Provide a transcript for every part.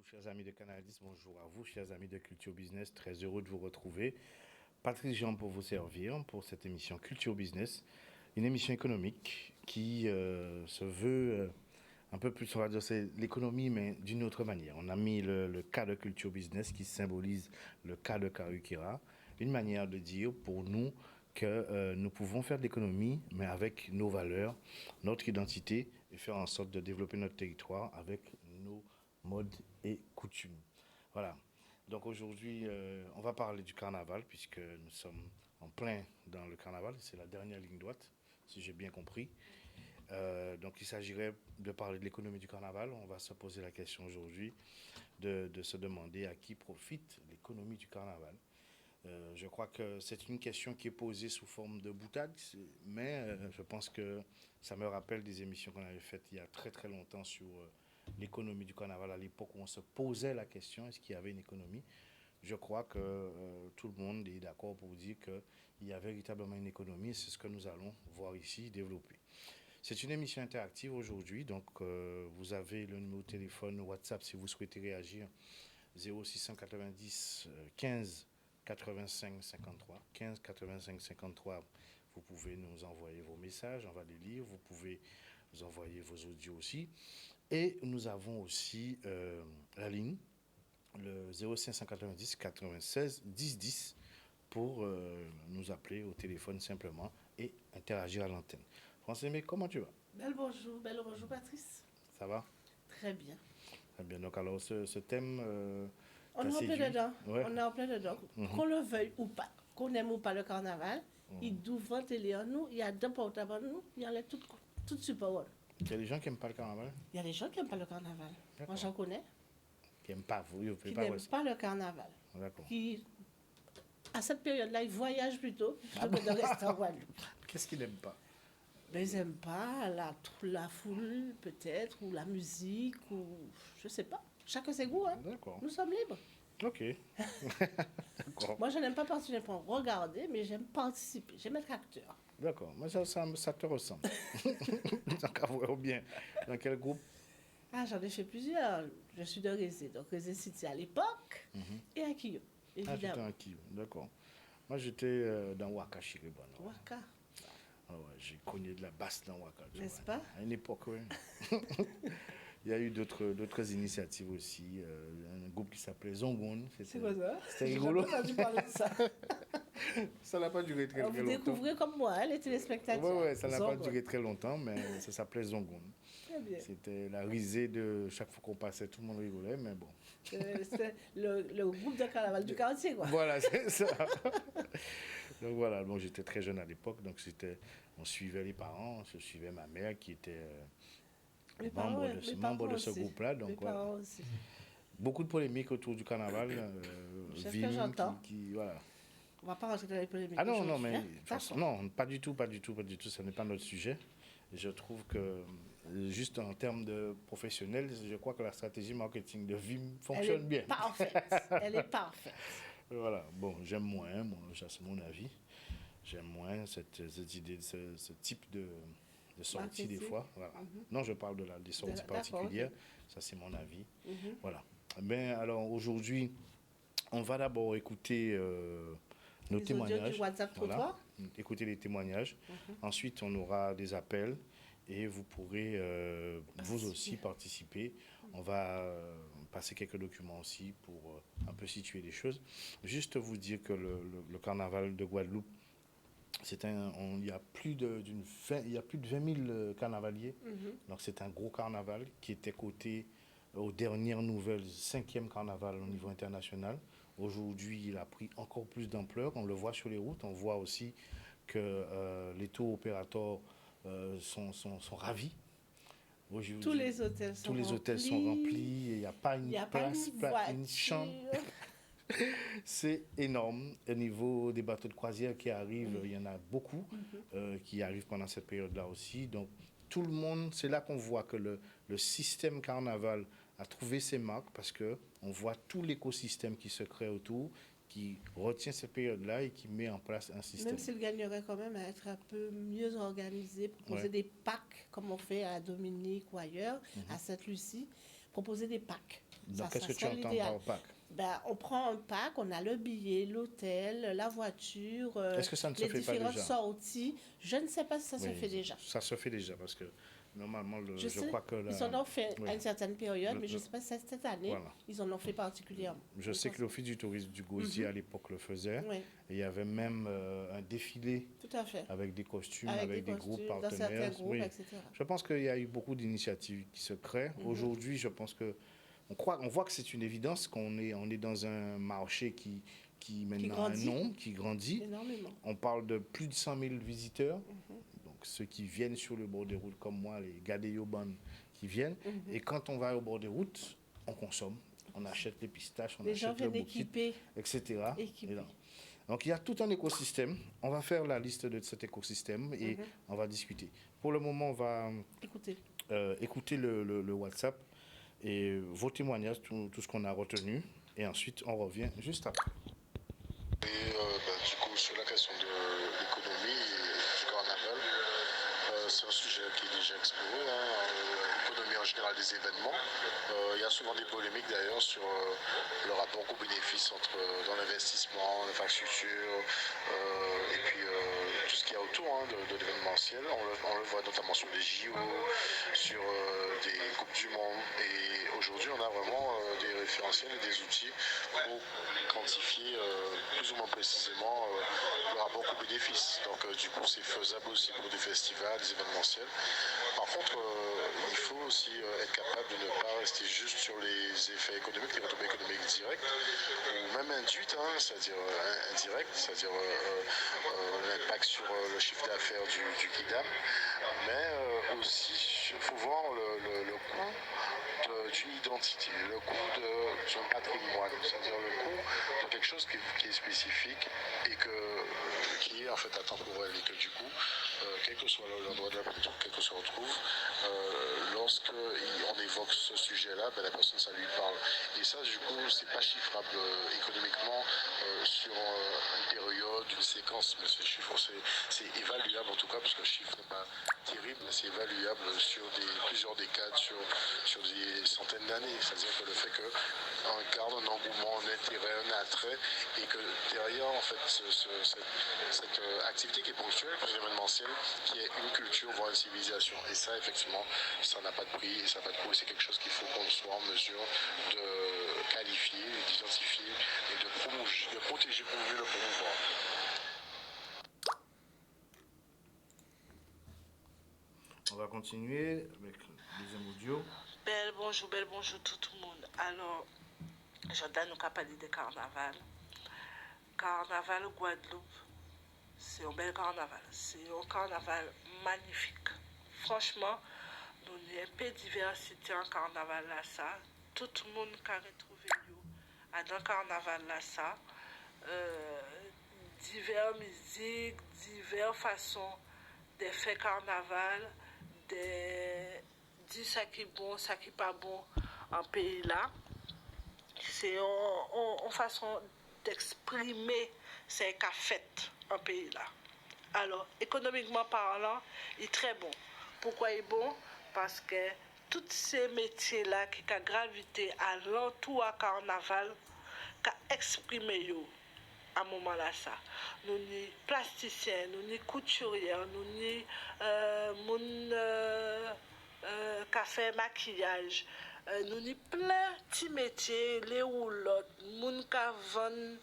vous, chers amis de Canal 10. Bonjour à vous, chers amis de Culture Business. Très heureux de vous retrouver. Patrice Jean pour vous servir pour cette émission Culture Business. Une émission économique qui se veut un peu plus, on va dire, c'est l'économie, mais d'une autre manière. On a mis le cas de Culture Business qui symbolise le cas de Karukira. Une manière de dire pour nous que nous pouvons faire de l'économie, mais avec nos valeurs, notre identité, et faire en sorte de développer notre territoire avec nos modes et coutumes. Voilà. Donc aujourd'hui, on va parler du carnaval, puisque nous sommes en plein dans le carnaval. C'est la dernière ligne droite, si j'ai bien compris. Donc il s'agirait de parler de l'économie du carnaval. On va se poser la question aujourd'hui de se demander à qui profite l'économie du carnaval. Je crois que c'est une question qui est posée sous forme de boutade, mais je pense que ça me rappelle des émissions qu'on avait faites il y a très très longtemps sur l'économie du carnaval, à l'époque où on se posait la question, est-ce qu'il y avait une économie? Je crois que tout le monde est d'accord pour dire qu'il y a véritablement une économie, c'est ce que nous allons voir ici développer. C'est une émission interactive aujourd'hui, donc vous avez le numéro de téléphone WhatsApp si vous souhaitez réagir, 0690 15 85 53. 15 85 53, vous pouvez nous envoyer vos messages, on va les lire, vous pouvez nous envoyer vos audios aussi. Et nous avons aussi la ligne, le 0590 96 10 10, pour nous appeler au téléphone simplement et interagir à l'antenne. François, mais comment tu vas? Bel bonjour Patrice. Ça va? Très bien. Très bien. Donc alors ce thème On t'a est en plein séduit? dedans. Ouais. On est en plein dedans. Qu'on le veuille ou pas, qu'on aime ou pas le carnaval, il doit télé en nous, il y a deux portes avant nous, il y a tout support. Il y a des gens qui n'aiment pas le carnaval, Il y a des gens qui n'aiment pas le carnaval. D'accord. Moi j'en connais, qui n'aiment pas vous, qui n'aiment pas le carnaval. D'accord. Qui, à cette période-là, ils voyagent plutôt que de rester en Guadeloupe. Qu'est-ce qu'ils n'aiment pas? Mais ils n'aiment pas la foule, peut-être, ou la musique, ou je sais pas. Chacun ses goûts, hein. D'accord. Nous sommes libres. Ok. D'accord. Moi, je n'aime pas particulièrement regarder, mais j'aime participer. J'aime être acteur. D'accord. Mais ça te ressemble. Donc, à voir bien. Dans quel groupe? Ah, j'en ai fait plusieurs. Je suis de Rézé. Donc, Rézé City à l'époque et à Kyo, Ah, j'étais évidemment. en Kivu. D'accord. Moi, j'étais dans Waka Chiribon. Waka, Ah ouais, j'ai cogné de la basse dans Waka. tu n'est-ce vois. pas? À une époque, oui. Il y a eu d'autres initiatives aussi. Un groupe qui s'appelait Zongoun. C'est quoi ça? C'était rigolo. J'ai entendu parler de ça. Ça n'a pas duré très, Alors, très vous longtemps. découvrez comme moi, hein, les téléspectateurs. Oui, ça n'a pas Zongo. duré très longtemps, mais ça s'appelait Zongoun. Très bien. C'était la risée de chaque fois qu'on passait, tout le monde rigolait, mais bon. C'est le groupe de carnaval du quartier, quoi. Voilà, c'est ça. Donc voilà, bon, j'étais très jeune à l'époque, donc on suivait les parents, je suivais ma mère qui était membre de ce groupe-là. Donc voilà. Parents aussi. Beaucoup de polémiques autour du carnaval. C'est ce que Vim j'entends. voilà. On va pas rentrer dans les polémiques. Ah non, non, aujourd'hui, mais hein. de toute façon, non, pas du tout, ce n'est pas notre sujet. Je trouve que, juste en termes de professionnels, je crois que la stratégie marketing de Vim fonctionne bien. Parfaite. Elle est parfaite. Voilà, bon, j'aime moins, c'est mon avis, j'aime moins cette idée, ce type de sortie des Marketing. fois. Voilà. Non, je parle des sorties D'accord, particulières, ok. ça c'est mon avis. Voilà. Ben, alors aujourd'hui, on va d'abord écouter nos Les témoignages. audios du WhatsApp Trottoir. Écouter les témoignages. Ensuite, on aura des appels et vous pourrez vous aussi participer. On va passer quelques documents aussi pour un peu situer les choses. Juste vous dire que le carnaval de Guadeloupe, il y a plus de 20 000 carnavaliers. Donc c'est un gros carnaval qui était coté aux dernières nouvelles 5e carnaval au niveau international. Aujourd'hui, il a pris encore plus d'ampleur. On le voit sur les routes. On voit aussi que les tour opérateurs sont ravis. Tous les hôtels sont remplis. Il n'y a pas une place, pas une chambre. C'est énorme. Au niveau des bateaux de croisière qui arrivent, il y en a beaucoup qui arrivent pendant cette période-là aussi. Donc, tout le monde, c'est là qu'on voit que le système carnaval a trouvé ses marques parce qu'on voit tout l'écosystème qui se crée autour, qui retient cette période-là et qui met en place un système. Même s'il gagnerait quand même à être un peu mieux organisé, proposer des packs comme on fait à Dominique ou ailleurs, à Sainte-Lucie, proposer des packs. Donc, Ça qu'est-ce que tu serait entends l'idéal. par pack? Ben, on prend un pack, on a le billet, l'hôtel, la voiture, Est-ce que ça ne se les fait pas différentes déjà? sorties. Je ne sais pas si ça se Oui, fait déjà. ça se fait déjà parce que normalement, Je sais, crois que ils en ont fait oui, à une certaine période, mais je le- ne sais pas si cette année, voilà. ils en ont fait particulièrement. Je sais que l'Office du tourisme du Gosier à l'époque le faisait. Oui, Et il y avait même un défilé tout à fait. avec des costumes, Avec avec des des groupes costumes, dans certains partenaires. groupes, Oui. etc. Je pense qu'il y a eu beaucoup d'initiatives qui se créent. Aujourd'hui, je pense que on voit que c'est une évidence qu'on est dans un marché qui maintenant a un grandit. nom, qui grandit. Énormément. On parle de plus de 100 000 visiteurs. Donc ceux qui viennent sur le bord des routes comme moi, les Gadéoban qui viennent. Et quand on va au bord des routes, on consomme. On achète les pistaches, on Les gens achète le viennent bouquet, équiper. etc. Équipés. Et là, donc il y a tout un écosystème. On va faire la liste de cet écosystème et on va discuter. Pour le moment, on va Écoutez, écouter le WhatsApp et vos témoignages, tout ce qu'on a retenu. Et ensuite, on revient juste après. Et du coup, sur la question de l'économie et du carnaval, c'est un sujet qui est déjà exploré, l'économie en général des événements. Il y a souvent des polémiques d'ailleurs sur le rapport coût-bénéfice entre dans l'investissement, l'infrastructure et puis tout ce qu'il y a autour de l'événementiel. On le voit notamment sur les JO, sur des Coupes du Monde. Et aujourd'hui, on a vraiment des référentiels et des outils pour quantifier plus ou moins précisément le rapport coût-bénéfice. Donc du coup, c'est faisable aussi pour des festivals, des événementiels. Par contre, il faut aussi être capable de ne pas rester juste sur les effets économiques, les retombées économiques directes, ou même induites, c'est-à-dire indirectes, c'est-à-dire l'impact sur le chiffre d'affaires du Kidam. Mais aussi, il faut voir le coût d'une identité, le coût d'un patrimoine, c'est-à-dire le coût de quelque chose qui est spécifique et qui est en fait atemporel et que du coup, quel que soit l'endroit de la planète, quel que soit on trouve, lorsque on évoque ce sujet-là, la personne, ça lui parle. Et ça, du coup, c'est pas chiffrable économiquement sur une période, une séquence, mais c'est évaluable en tout cas, parce que le chiffre n'est pas terrible, mais c'est évaluable sur plusieurs décades, sur des centaines d'années. C'est-à-dire que le fait qu'on garde un engouement, un intérêt, un attrait, et que derrière, en fait, cette activité qui est ponctuelle, événementielle, qui est une culture, voire une civilisation. Et ça, effectivement, ça n'a pas de prix, et ça n'a pas de coût, et c'est quelque chose qu'il faut qu'on soit en mesure de qualifier, d'identifier, et de protéger pour mieux le promouvoir. On va continuer avec le deuxième audio. Bel bonjour tout le monde. Alors, Jordan nous a parlé de carnaval. Carnaval Guadeloupe, c'est un bel carnaval. C'est un carnaval magnifique. Franchement, nous avons un peu de diversité en carnaval là ça. Tout le monde qui a retrouvé dans le carnaval là ça. Diverses musiques, diverses façons de faire carnaval, de dire ça qui est bon, ça qui n'est pas bon en pays là. C'est une façon d'exprimer ce qu'a fait en pays là. Alors, économiquement parlant, il est très bon. Pourquoi il est bon? Parce que tous ces métiers-là qui ont gravité à l'entour à carnaval, qui ont exprimé yo à un moment là ça. Nous sommes plasticiens, nous sommes couturiers, nous sommes café maquillage. Nous avons plein de petits métiers, les roulottes, moun ka vend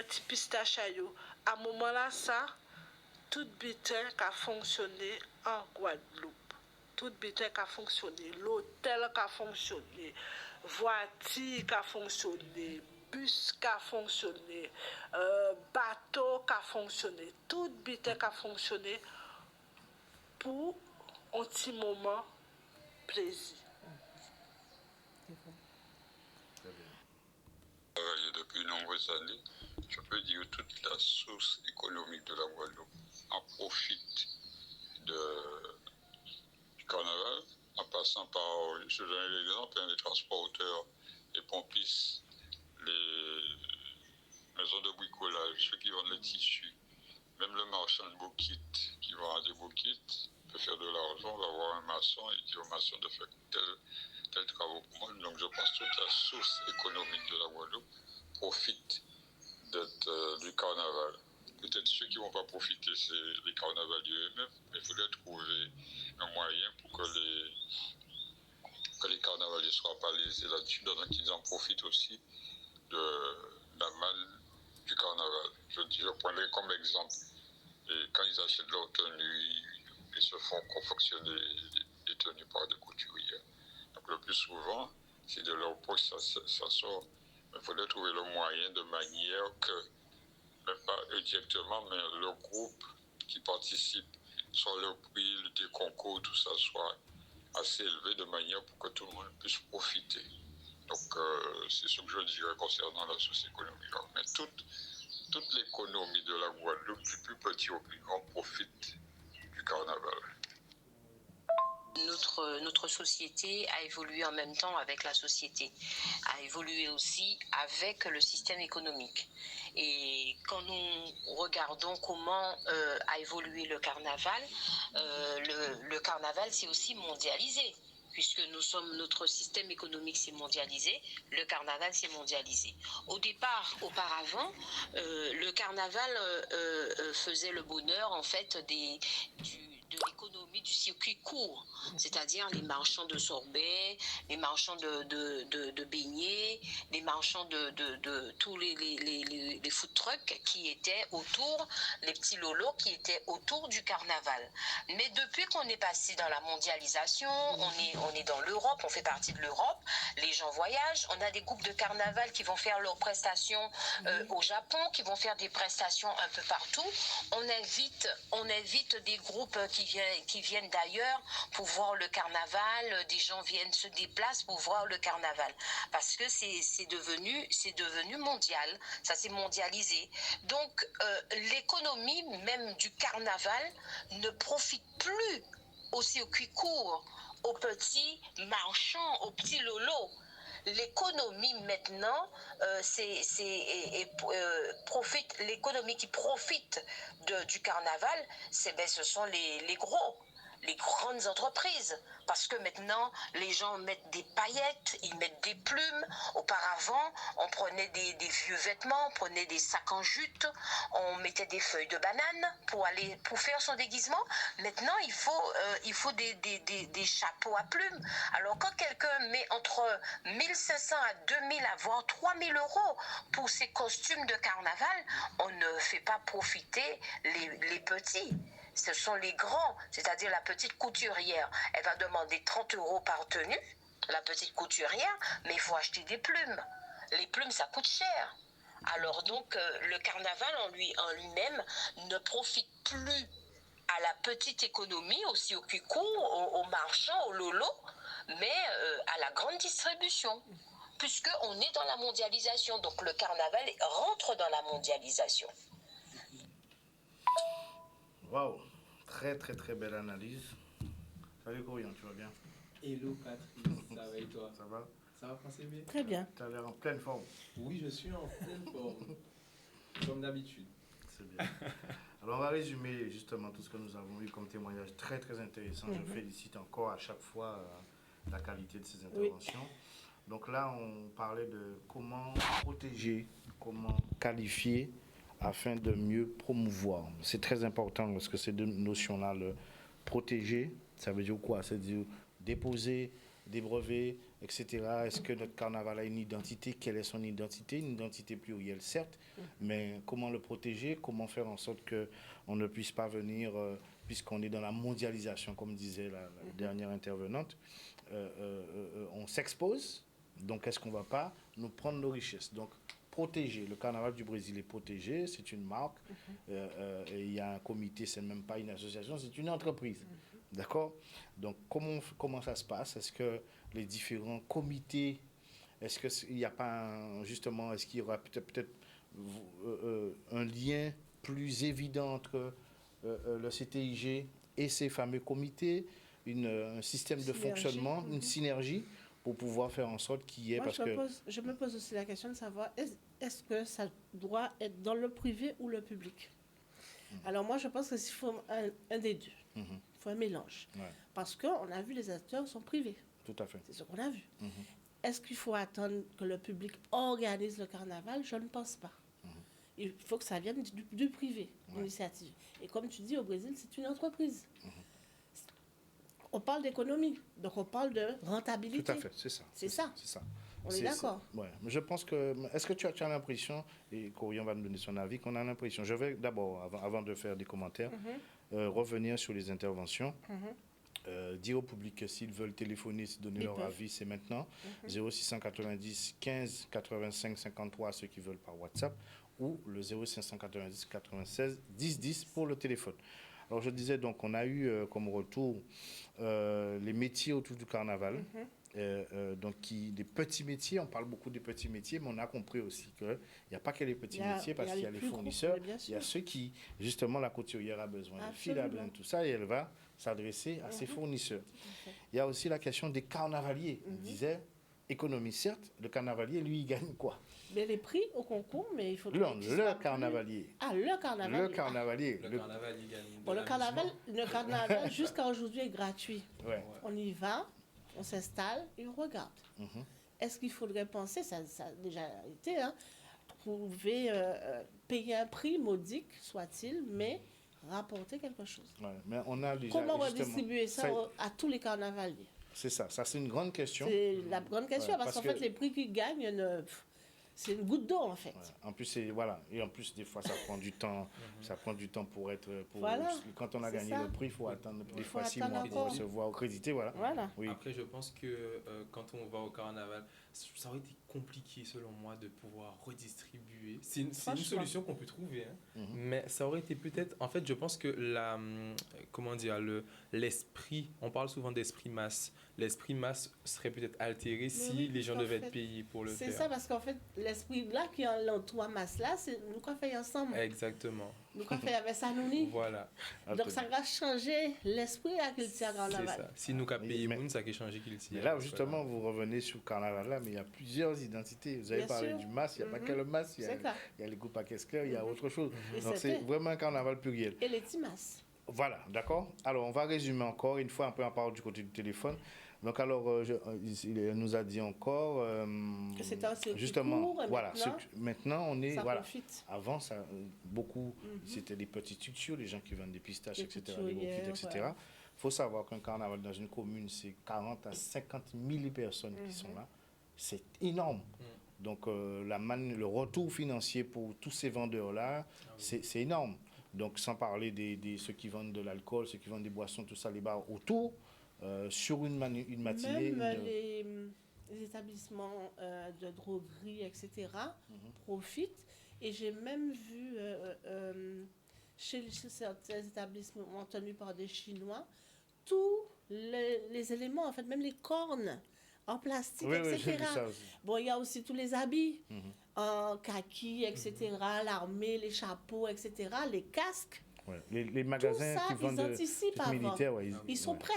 petit pistache à un moment là ça, tout bitin qui a fonctionné en Guadeloupe. Tout bitin qui a fonctionné, l'hôtel qui a fonctionné, voiture qui a fonctionné, bus qui a fonctionné, bateau qui a fonctionné, tout bitin qui a fonctionné pour un petit moment plaisir. Depuis de nombreuses années, je peux dire que toute la source économique de la Guadeloupe en profite du carnaval, en passant par, je donne l'exemple, les transporteurs, les pompistes, les maisons de bricolage, ceux qui vendent les tissus, même le marchand de bouquets qui vend des bouquets peut faire de l'argent, on va voir un maçon et dire au maçon de faire tels travaux pour moi. Donc je pense que toute la source économique de la Guadeloupe profite du carnaval. Peut-être ceux qui ne vont pas profiter, c'est les carnavaliers eux-mêmes, mais il faudrait trouver un moyen pour que les carnavaliers ne soient pas lésés là-dessus, donc ils en profitent aussi de la manne du carnaval. Je prendrai comme exemple, et quand ils achètent leur tenue, ils se font confectionner des tenues par des couturiers. Donc le plus souvent, c'est de leur poche ça sort. Il faudrait trouver le moyen de manière que, même pas eux directement, mais le groupe qui participe, soit le prix, des concours, tout ça soit assez élevé de manière pour que tout le monde puisse profiter. Donc c'est ce que je dirais concernant la socio-économie. Mais toute l'économie de la Guadeloupe, du plus petit au plus grand, profite du carnaval. Notre société a évolué en même temps avec la société, a évolué aussi avec le système économique. Et quand nous regardons comment a évolué le carnaval, le carnaval s'est aussi mondialisé. Puisque notre système économique s'est mondialisé, le carnaval s'est mondialisé. Auparavant, le carnaval faisait le bonheur en fait de l'économie du circuit court, c'est-à-dire les marchands de sorbet, les marchands de beignets, les marchands de tous les food trucks qui étaient autour, les petits lolos qui étaient autour du carnaval. Mais depuis qu'on est passé dans la mondialisation, on est dans l'Europe, on fait partie de l'Europe, les gens voyagent, on a des groupes de carnaval qui vont faire leurs prestations au Japon, qui vont faire des prestations un peu partout. On invite des groupes qui viennent d'ailleurs pour voir le carnaval, des gens se déplacent pour voir le carnaval, parce que c'est devenu mondial, ça s'est mondialisé. Donc l'économie même du carnaval ne profite plus au circuit court, aux petits marchands, aux petits lolos. L'économie maintenant, l'économie qui profite du carnaval, ce sont les grandes entreprises. Parce que maintenant, les gens mettent des paillettes, ils mettent des plumes. Auparavant, on prenait des vieux vêtements, on prenait des sacs en jute, on mettait des feuilles de banane pour faire son déguisement. Maintenant, il faut des chapeaux à plumes. Alors, quand quelqu'un met entre 1500 à 2000, voire 3000 euros pour ses costumes de carnaval, on ne fait pas profiter les petits. Ce sont les grands, c'est-à-dire la petite couturière. Elle va demander 30 euros par tenue, la petite couturière, mais il faut acheter des plumes. Les plumes, ça coûte cher. Alors donc, le carnaval en lui-même ne profite plus à la petite économie, au circuit court, aux marchands, aux lolos, mais à la grande distribution. Puisqu'on est dans la mondialisation, donc le carnaval rentre dans la mondialisation. Waouh, très très très belle analyse. Salut Corian, tu vas bien? Hello Patrice, ça va et toi? Ça va? Ça va Français B? Très bien. Tu as l'air en pleine forme. Oui, je suis en pleine forme, comme d'habitude. C'est bien. Alors on va résumer justement tout ce que nous avons eu comme témoignage très très intéressant. Je félicite encore à chaque fois la qualité de ces interventions. Oui. Donc là, on parlait de comment protéger, comment qualifier afin de mieux promouvoir. C'est très important parce que ces deux notions-là, le protéger, ça veut dire quoi? Ça veut dire déposer des brevets, etc. Est-ce que notre carnaval a une identité? Quelle est son identité? Une identité plurielle, certes, mais comment le protéger? Comment faire en sorte qu'on ne puisse pas venir, puisqu'on est dans la mondialisation, comme disait la dernière intervenante, on s'expose, donc est-ce qu'on ne va pas nous prendre nos richesses? Donc, protéger. Le carnaval du Brésil est protégé, c'est une marque. Il y a un comité, c'est même pas une association, c'est une entreprise. D'accord? Donc, comment ça se passe? Est-ce que les différents comités, est-ce qu'il n'y a pas justement, est-ce qu'il y aura peut-être un lien plus évident entre le CTIG et ces fameux comités, un système de fonctionnement, une synergie pour pouvoir faire en sorte qu'il y ait... Moi, je me pose aussi la question de savoir, est-ce que ça doit être dans le privé ou le public? Alors moi, je pense qu'il faut un des deux. Il faut un mélange. Ouais. Parce qu'on a vu les acteurs sont privés. Tout à fait. C'est ce qu'on a vu. Est-ce qu'il faut attendre que le public organise le carnaval? Je ne pense pas. Il faut que ça vienne du privé, l'initiative. Et comme tu dis, au Brésil, c'est une entreprise. On parle d'économie, donc on parle de rentabilité. Tout à fait, c'est ça. C'est ça. C'est ça. On est d'accord. Ouais. Je pense que... Est-ce que tu as l'impression, et Corian va me donner son avis, qu'on a l'impression... Je vais d'abord, avant de faire des commentaires, revenir sur les interventions. Dire au public que s'ils veulent téléphoner, se donner leur avis, c'est maintenant. 0690 15 85 53, ceux qui veulent par WhatsApp, ou le 0590 96 10 10 pour le téléphone. Alors je disais donc, on a eu comme retour les métiers autour du carnaval. Donc des petits métiers, on parle beaucoup des petits métiers, mais on a compris aussi qu'il n'y a pas que les petits métiers, parce qu'il y a les fournisseurs, il y a ceux qui, justement, la couturière a besoin de fil à blinde, tout ça, et elle va s'adresser à ses fournisseurs. Il y a aussi la question des carnavaliers. On disait, économie, certes, le carnavalier, lui, il gagne quoi? Mais les prix au concours, mais il faut... Le carnavalier. Ah, le carnaval. Le carnavalier. Le carnaval, il gagne. Bon, le carnaval jusqu'à aujourd'hui est gratuit. Ouais. On y va, on s'installe et on regarde. Est-ce qu'il faudrait penser, ça a déjà été, trouver, payer un prix modique, soit-il, mais rapporter quelque chose. Ouais, mais on a déjà, comment redistribuer ça à tous les carnavaliers? C'est ça c'est une grande question. C'est la grande question, parce qu'en que... fait, les prix qu'ils gagnent, c'est une goutte d'eau, en fait. Ouais. En plus, et en plus, des fois, ça prend du temps. Ça prend du temps pour être... Voilà. Quand on a gagné le prix, il faut attendre des fois 6 attendre mois pour encore. recevoir crédité. Voilà. Oui. Après, je pense que quand on va au carnaval, ça aurait été compliqué, selon moi, de pouvoir redistribuer. C'est une solution qu'on peut trouver, mais ça aurait été peut-être... En fait, je pense que l'esprit, on parle souvent d'esprit masse. L'esprit masse serait peut-être altéré si les gens devaient être payés pour le faire. C'est ça, parce qu'en fait, l'esprit là qui est l'entourage masse là, c'est nous qu'on fait ensemble. Exactement. Nous qu'on fait avec ça, nous. Voilà. Donc ça va changer l'esprit à qu'il tient dans la C'est ça. Si nous avons payé monde, ça va changer qu'il tient. Mais là, justement, vous revenez sur le carnaval là, mais il y a plusieurs identités. Vous avez parlé du masque, il n'y a pas que le masque, il y a les groupes à casqueurs, il y a autre chose. Donc c'est vraiment un carnaval pluriel. Et les petits masses. Voilà, d'accord. Alors, on va résumer encore une fois, un peu en parlant du côté du téléphone. Donc, alors, il nous a dit encore... que c'était un circuit justement, court, voilà. Maintenant, on est... Ça voilà. profite. Avant, ça, beaucoup, c'était des petits tutos, les gens qui vendent des pistaches, etc., des broquites, etc. Il faut savoir qu'un carnaval dans une commune, c'est 40 à 50 000 personnes qui sont là. C'est énorme. Donc, le retour financier pour tous ces vendeurs-là, c'est énorme. Donc, sans parler de ceux qui vendent de l'alcool, ceux qui vendent des boissons, tout ça, les bars autour, sur une matinée. Même les établissements de droguerie, etc., profitent. Et j'ai même vu chez certains établissements tenus par des Chinois, tous les éléments, en fait, même les cornes en plastique, etc. J'ai vu ça aussi. Bon, il y a aussi tous les habits en kaki, etc., l'armée, les chapeaux, etc., les casques. Ouais. Les magasins tout ça, qui vendent des militaires, ils sont prêts.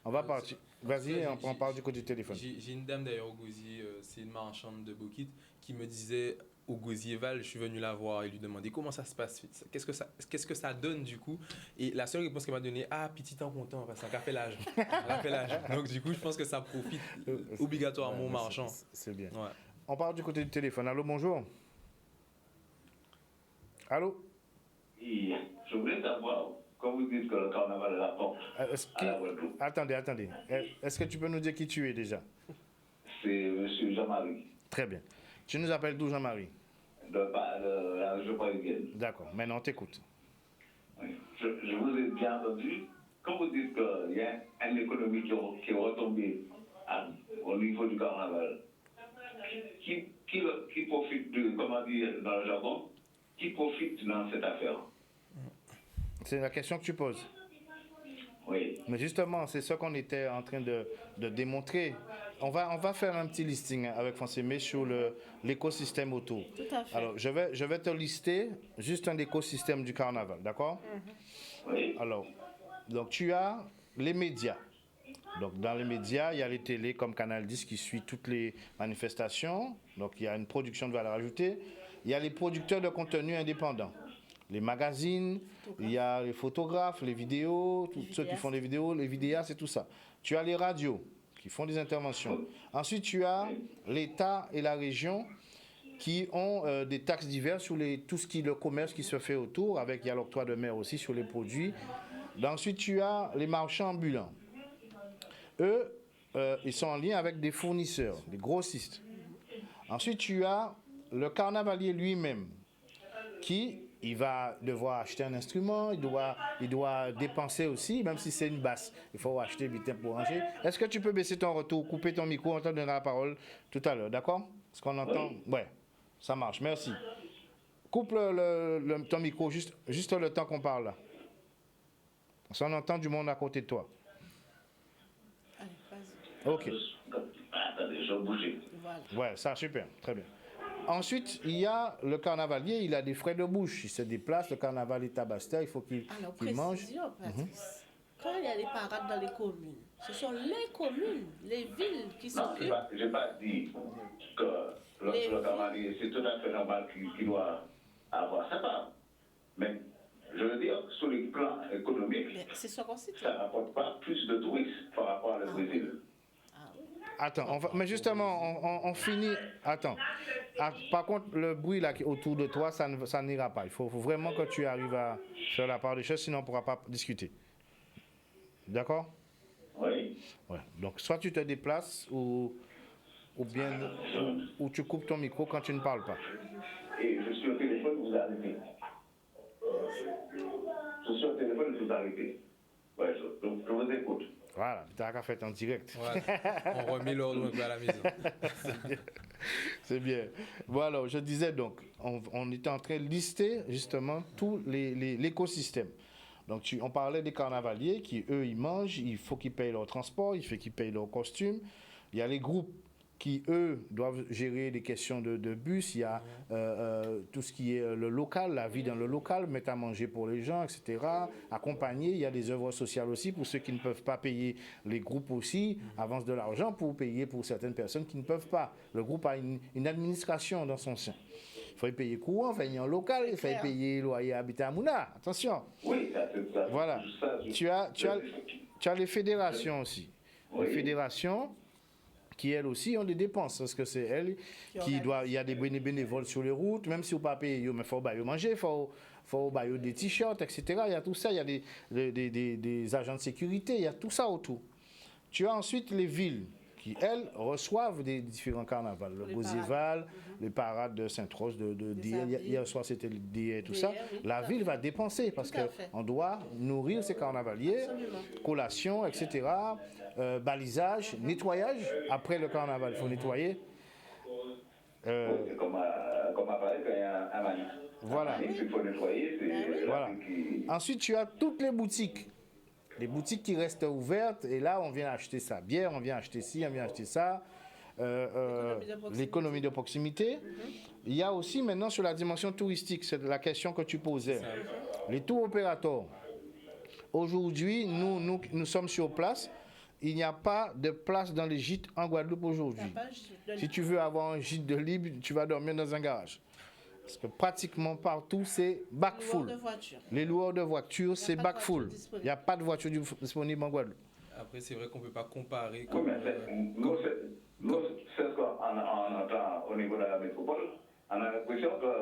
On va partir. Vas-y, on parle du côté du téléphone. J'ai une dame d'ailleurs au Gosier, c'est une marchande de Bokit, qui me disait au Gosierval, je suis venu la voir et lui demander comment ça se passe, qu'est-ce que ça donne du coup. Et la seule réponse qu'elle m'a donnée, petit temps content, parce qu'elle a fait l'âge. Donc du coup, je pense que ça profite obligatoirement aux marchands. C'est bien. Ouais. On parle du côté du téléphone. Allô, bonjour. Allô? Oui, je voulais savoir, quand vous dites que le carnaval est la porte à la Guadeloupe. Attendez. Est-ce que tu peux nous dire qui tu es déjà? C'est M. Jean-Marie. Très bien. Tu nous appelles d'où, Jean-Marie? De la région parisienne. D'accord. Maintenant, on t'écoute. Oui. Je vous ai bien entendu. Quand vous dites qu'il y a une économie qui est retombée au niveau du carnaval, qui profite de, comment dire, dans le jargon, qui profite dans cette affaire? C'est la question que tu poses. Oui. Mais justement, c'est ce qu'on était en train de démontrer. On va faire un petit listing avec François sur l'écosystème autour. Tout à fait. Alors, je vais te lister juste un écosystème du carnaval, d'accord? Oui. Alors, donc tu as les médias. Donc, dans les médias, il y a les télés comme Canal 10 qui suit toutes les manifestations. Donc, il y a une production de valeur ajoutée. Il y a les producteurs de contenu indépendants. Les magazines, il y a les photographes, les vidéos, tous ceux qui font des vidéos, les vidéastes et tout ça. Tu as les radios qui font des interventions. Ensuite, tu as l'État et la région qui ont des taxes diverses sur tout ce qui est le commerce qui se fait autour, il y a l'octroi de mer aussi sur les produits. Ensuite, tu as les marchands ambulants. Eux, ils sont en lien avec des fournisseurs, des grossistes. Ensuite, tu as le carnavalier lui-même, il va devoir acheter un instrument, il doit dépenser aussi, même si c'est une basse. Il faut acheter vite pour ranger. Est-ce que tu peux baisser ton retour, couper ton micro, on te donnera la parole tout à l'heure, d'accord? Est-ce qu'on entend? Ouais, ça marche, merci. Coupe ton micro juste le temps qu'on parle là. Parce qu'on entend du monde à côté de toi. Allez, vas-y. Ok. Attendez, je vais bouger. Voilà. Ouais, ça, super, très bien. Ensuite, il y a le carnavalier, il a des frais de bouche. Il se déplace, le carnaval est à Bastia, il faut qu'il mange. Précision, Patrice. Quand il y a des parades dans les communes, ce sont les communes, les villes qui s'occupent. Non, je n'ai pas dit que le carnavalier, c'est tout à fait normal qu'il doit avoir sa part. Mais je veux dire, sur le plan économique, c'est ce qu'on cite. ça ne rapporte pas plus de touristes par rapport au Brésil. Attends, mais justement, on finit. Attends. Par contre, le bruit là autour de toi, ça n'ira pas. Il faut vraiment que tu arrives à faire la part des choses, sinon on ne pourra pas discuter. D'accord? Oui. Ouais. Donc, soit tu te déplaces ou bien ou tu coupes ton micro quand tu ne parles pas. Et je suis au téléphone, vous arrêtez. Je suis au téléphone, vous arrêtez. Ouais, je vous écoute. Voilà, tu n'as qu'à faire en direct. Voilà. On remet l'ordre un peu à la maison. C'est bien. Voilà, je disais donc, on était en train de lister justement tout l'écosystème. Donc, on parlait des carnavaliers qui, eux, ils mangent, il faut qu'ils payent leur transport, il faut qu'ils payent leurs costumes. Il y a les groupes qui, eux, doivent gérer des questions de bus. Il y a tout ce qui est le local, la vie dans le local, mettre à manger pour les gens, etc. Accompagner. Il y a des œuvres sociales aussi pour ceux qui ne peuvent pas payer. Les groupes aussi avancent de l'argent pour payer pour certaines personnes qui ne peuvent pas. Le groupe a une administration dans son sein. Il faut payer courant, il faut payer en local, il faut payer loyer habitat à Mouna. Attention. Oui, ça. Voilà. Tu as les fédérations aussi. Oui. Les fédérations qui, elles aussi, ont des dépenses. Parce que c'est elles qui doivent... Il y a des bénévoles sur les routes, même si vous ne pouvez pas payer, mais il faut manger, il faut des t-shirts, etc. Il y a tout ça. Il y a des agents de sécurité, il y a tout ça autour. Tu as ensuite les villes qui, elles, reçoivent des différents carnavals. Le Gozieval, les parades de Sainte-Rose, hier soir c'était le DIA et tout ça. Oui, la ville va dépenser parce qu'on doit nourrir ces carnavaliers, collation, etc., balisage, nettoyage. Après le carnaval, il faut nettoyer. Comme à Paris, quand il y a un manif. Voilà. Il faut nettoyer, c'est voilà. Ensuite, tu as toutes les boutiques. Les boutiques qui restent ouvertes, et là, on vient acheter sa bière, on vient acheter ci, on vient acheter ça. L'économie de proximité. Il y a aussi maintenant sur la dimension touristique, c'est la question que tu posais. Les tours opérateurs. Aujourd'hui, nous sommes sur place. Il n'y a pas de place dans les gîtes en Guadeloupe aujourd'hui. Si tu veux avoir un gîte de libre, tu vas dormir dans un garage. Parce que pratiquement partout, c'est back full. Les loueurs de voitures, c'est back full. Il n'y a pas de voiture disponible en Guadeloupe. Après, c'est vrai qu'on ne peut pas comparer. Oui, mais c'est ce qu'on entend au niveau de la métropole. On a l'impression que,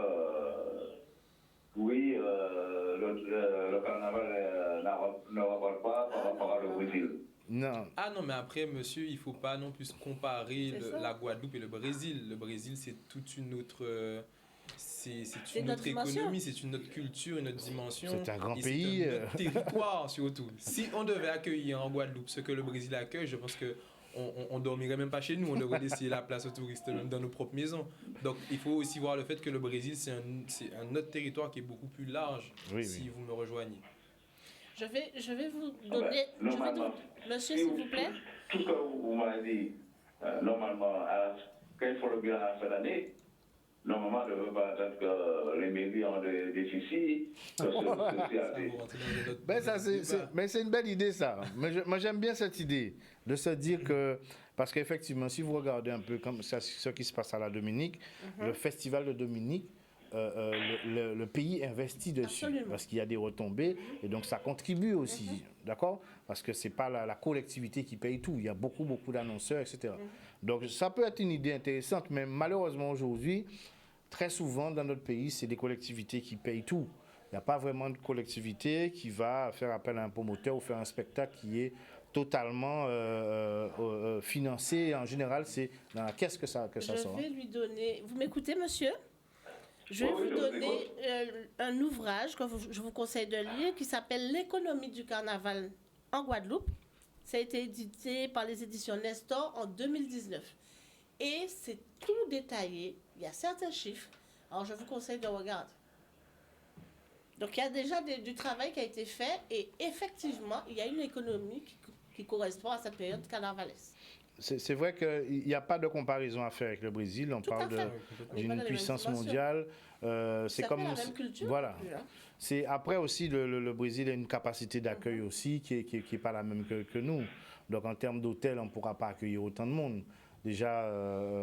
oui, le carnaval ne rapporte pas par rapport au Brésil. Non. Ah non, mais après, monsieur, il ne faut pas non plus comparer la Guadeloupe et le Brésil. Le Brésil, c'est toute une autre... c'est une autre économie, c'est une autre culture, une autre dimension. C'est un grand pays. C'est un autre territoire surtout. Si on devait accueillir en Guadeloupe ce que le Brésil accueille, je pense qu'on ne dormirait même pas chez nous. On devrait laisser la place aux touristes même dans nos propres maisons. Donc il faut aussi voir le fait que le Brésil, c'est un autre territoire qui est beaucoup plus large, si vous me rejoignez. Je vais vous donner... Monsieur, s'il vous plaît. Tout ce que vous m'avez dit, normalement, quand il faut le bilan à la fin d'année, normalement, on ne veut pas attendre que les mairies ont des déficits. Mais c'est une belle idée, ça. Moi, j'aime bien cette idée de se dire que... Parce qu'effectivement, si vous regardez un peu comme ça, ce qui se passe à la Dominique, le festival de Dominique, le pays investit dessus. Absolument. Parce qu'il y a des retombées et donc ça contribue aussi, d'accord? Parce que ce n'est pas la collectivité qui paye tout. Il y a beaucoup d'annonceurs, etc. Donc ça peut être une idée intéressante, mais malheureusement aujourd'hui, très souvent dans notre pays, c'est des collectivités qui payent tout. Il n'y a pas vraiment de collectivité qui va faire appel à un promoteur ou faire un spectacle qui est totalement financé. En général, c'est dans la caisse que ça sort. Je vais lui donner... Vous m'écoutez, monsieur? Je vais Oui, vous je vous donner un ouvrage que je vous conseille de lire qui s'appelle L'économie du carnaval en Guadeloupe. Ça a été édité par les éditions Nestor en 2019. Et c'est tout détaillé. Il y a certains chiffres. Alors, je vous conseille de regarder. Donc, il y a déjà du travail qui a été fait et effectivement, il y a une économie qui correspond à cette période carnavalesque. C'est vrai qu'il n'y a pas de comparaison à faire avec le Brésil. On Tout à parle fait. On est pas dans d'une les puissance mêmes dimensions. mondiale. C'est Ça comme fait la même culture. Voilà. Plus, hein. C'est après aussi le Brésil a une capacité d'accueil aussi qui est pas la même que nous. Donc en termes d'hôtels, on ne pourra pas accueillir autant de monde. Déjà,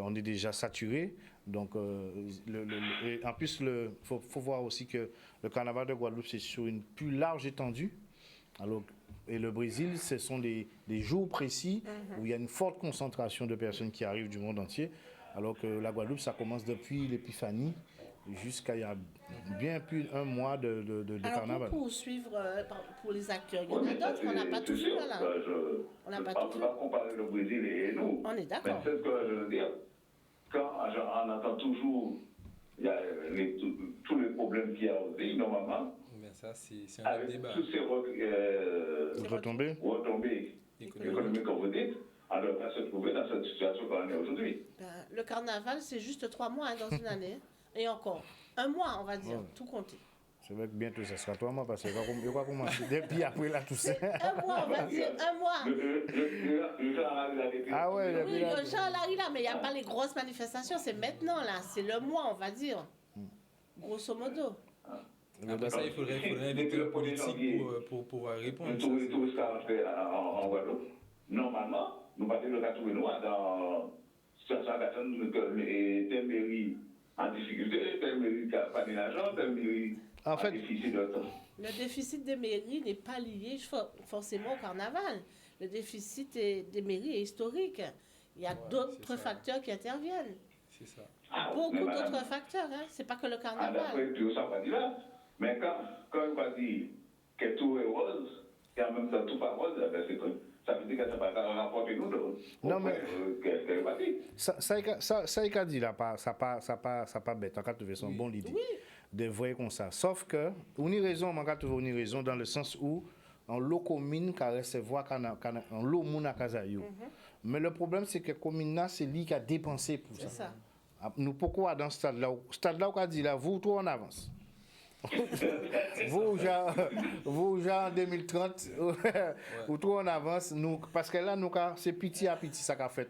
on est déjà saturé. Donc et en plus, faut voir aussi que le carnaval de Guadeloupe c'est sur une plus large étendue. Alors, et le Brésil, ce sont des jours précis où il y a une forte concentration de personnes qui arrivent du monde entier. Alors que la Guadeloupe, ça commence depuis l'Épiphanie jusqu'à il y a bien plus d'un mois de Alors, carnaval. pour poursuivre pour les acteurs, il y en a d'autres qu'on n'a pas tous vu là. On n'a pas On ne tout peut vu. pas comparer le Brésil et nous. On est Mais d'accord. c'est ce que je veux dire. Quand on entend toujours il y a tous les problèmes qu'il y a aussi, normalement, Mais ça, c'est un autre avec débat. tous ces Retombées. retombées économiques, comme vous dites, on ne doit pas se trouver dans cette situation qu'on est aujourd'hui. Ben, le carnaval, c'est juste 3 mois hein, dans une année. Et encore, 1 mois, on va dire, Ouais. tout compter. C'est vrai que bientôt, ça sera 3 mois parce qu'il va commencer. Depuis après la Toussaint. C'est 1 mois, on va dire 1 mois. Le genre a été Ah ouais, Oui, depuis la- le genre là, là, mais il n'y a pas les grosses manifestations, c'est maintenant là, c'est le mois, on va dire. Grosso modo. Après ça, il faudrait inviter le politique pour pouvoir répondre. Ça, Tout c'est- ce qu'on a fait en Guadeloupe, normalement, nous partons le 4 mois dans situation que telle mairie en difficulté, telle mairie qui n'a pas d'argent, telle mairie En fait- déficit de temps. Le déficit des mairies n'est pas lié forcément au carnaval. Le déficit des mairies est historique. Il y a Ouais, d'autres c'est ça. facteurs qui interviennent. C'est ça. Beaucoup Mais madame, d'autres facteurs, hein. C'est pas que le D'après carnaval. tout ça, on va dire là. Mais quand on va dire que tout est rose, et en même temps tout pas rose, eh ben c'est que ça veut dire que ça va pas rapporter nous de. Non, mais- Qu'est-ce va dire? Ça y a dit là, ça pas bête. En cas de son bon l'idée. De vrai comme ça. Sauf que, on y raison, on a toujours une raison dans le sens où en l'eau commune qui recevoir en l'eau moun à Kazayo. Mais le problème c'est que commune là c'est lui qui a dépensé pour C'est ça. ça. Nous pourquoi dans ce stade-là, on a dit là, vous trop en avance. vous genre en 2030, ou trop en avance, nous, parce que là, nous, c'est petit à petit ça qu'a fait.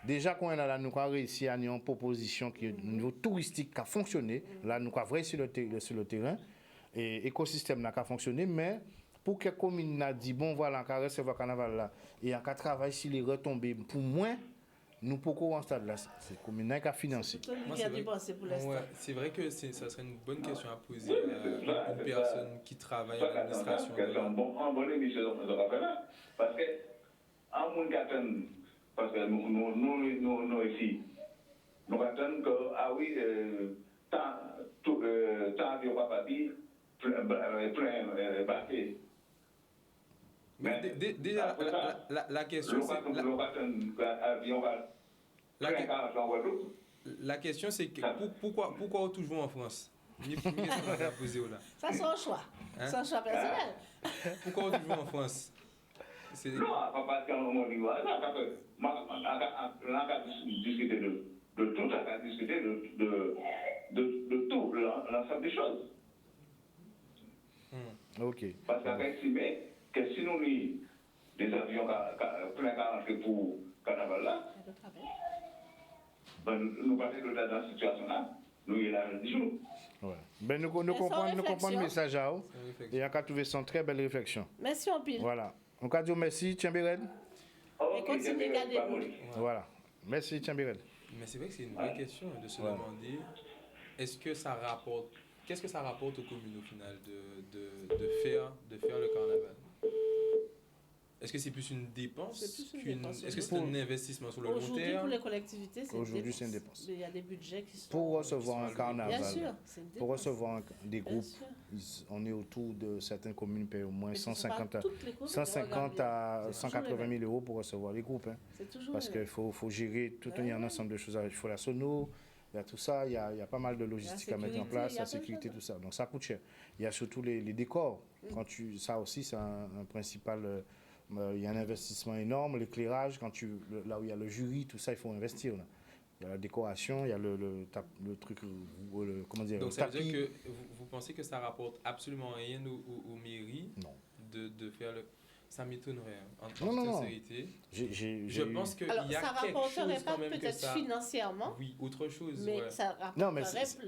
Déjà, quand on a là, nous avons réussi à avoir une proposition qui est au niveau touristique qui a fonctionné. Là, nous avons réussi sur le terrain. Et l'écosystème n'a pas fonctionné. Mais pour que la commune a dit, bon, voilà, on va recevoir le carnaval là, et on va travailler sur les retombées, pour moins, nous, pourquoi en stade là, c'est la commune qui a financé. Tout le Moi, monde c'est a vrai- dépensé pour l'instant. Ouais, c'est vrai que ça serait une bonne question à poser à une personne qui travaille en administration. C'est un bon émission de rappel là. Parce que, en monde qui attend, parce que nous ici, nous attendons que, ah oui, tant de pas parti, plein baquet. Mais déjà, la question, c'est. La question, c'est que pourquoi toujours en France? Ni première question qu'on va poser là. Ça, c'est un choix. Hein? C'est un choix personnel. Pourquoi toujours en France? C'est- Non, parce qu'à un moment donné, parce que on a discuté de tout, on a discuté de tout, l'ensemble des choses. Ok. Parce qu'on a estimé que si nous avons des avions plein à rentrer pour le carnaval là, ben, nous partons dans cette situation-là, nous y là du jour. Ouais. Ben, nous sans comprenons le réflexion. message à vous. c'est une réflexion. Et on a trouvé son très belle réflexion. Merci en pile. Voilà. On a dit merci, Tchambéred. Et continuez à garder. Voilà. Merci, Tchambéred. Mais c'est vrai que c'est une vraie question de se demander est-ce que ça rapporte... Qu'est-ce que ça rapporte aux communes au final de faire le carnaval? Est-ce que c'est plus une dépense Est-ce que c'est un investissement sur le long Aujourd'hui, terme? pour les collectivités, c'est Aujourd'hui, c'est une dépense. Mais il y a des budgets qui sont... Pour recevoir un carnaval, Bien sûr, c'est une dépense. pour recevoir des Bien groupes, sûr. on est autour de certaines communes payent au moins Mais ce sont 150 pas toutes les communes, 150 à regardez. C'est toujours 180 les 000 euros pour recevoir les groupes. Hein. C'est toujours Parce les qu'il mêmes. faut gérer tout il y a un ensemble de choses. Il faut la sono, il y a tout ça, il y a pas mal de logistique à mettre en sécurité, place, il y a la plein de sécurité, choses. tout ça. Donc ça coûte cher. Il y a surtout les décors. Ça aussi, c'est un principal. Il y a un investissement énorme, l'éclairage, là où il y a le jury, tout ça, il faut investir. Là. Il y a la décoration, il y a le truc, comment dire, Donc le ça veut tapis. dire que vous pensez que ça rapporte absolument rien aux mairies Non. de faire le... Ça m'étonnerait, hein, en Non. sincérité. J'ai Je eu- pense qu'il Alors, y a ça quelque rapporterait chose pas quand même que peut-être ça... financièrement, Oui, autre chose, mais ouais. ça rapporterait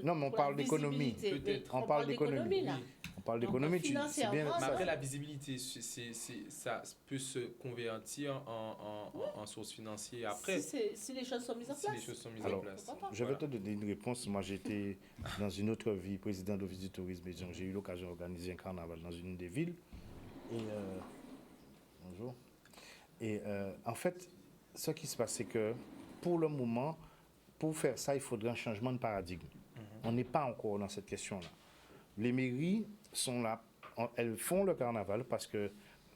Non, mais on pour parle la d'économie. visibilité. Peut-être. On parle d'économie, là. Oui. On parle Donc, d'économie, c'est bien financièrement, Mais ça. après, la visibilité, ça peut se convertir en source financière après, Si les choses sont mises en si les place. choses sont mises Alors, en place. pourquoi pas? Je vais te donner une réponse. Moi, j'étais dans une autre vie président de l'Office du tourisme. Et donc, j'ai eu l'occasion d'organiser un carnaval dans une des villes. Et bonjour. Et en fait, ce qui se passe, c'est que pour le moment, pour faire ça, il faudrait un changement de paradigme. On n'est pas encore dans cette question-là. Les mairies sont là, elles font le carnaval parce que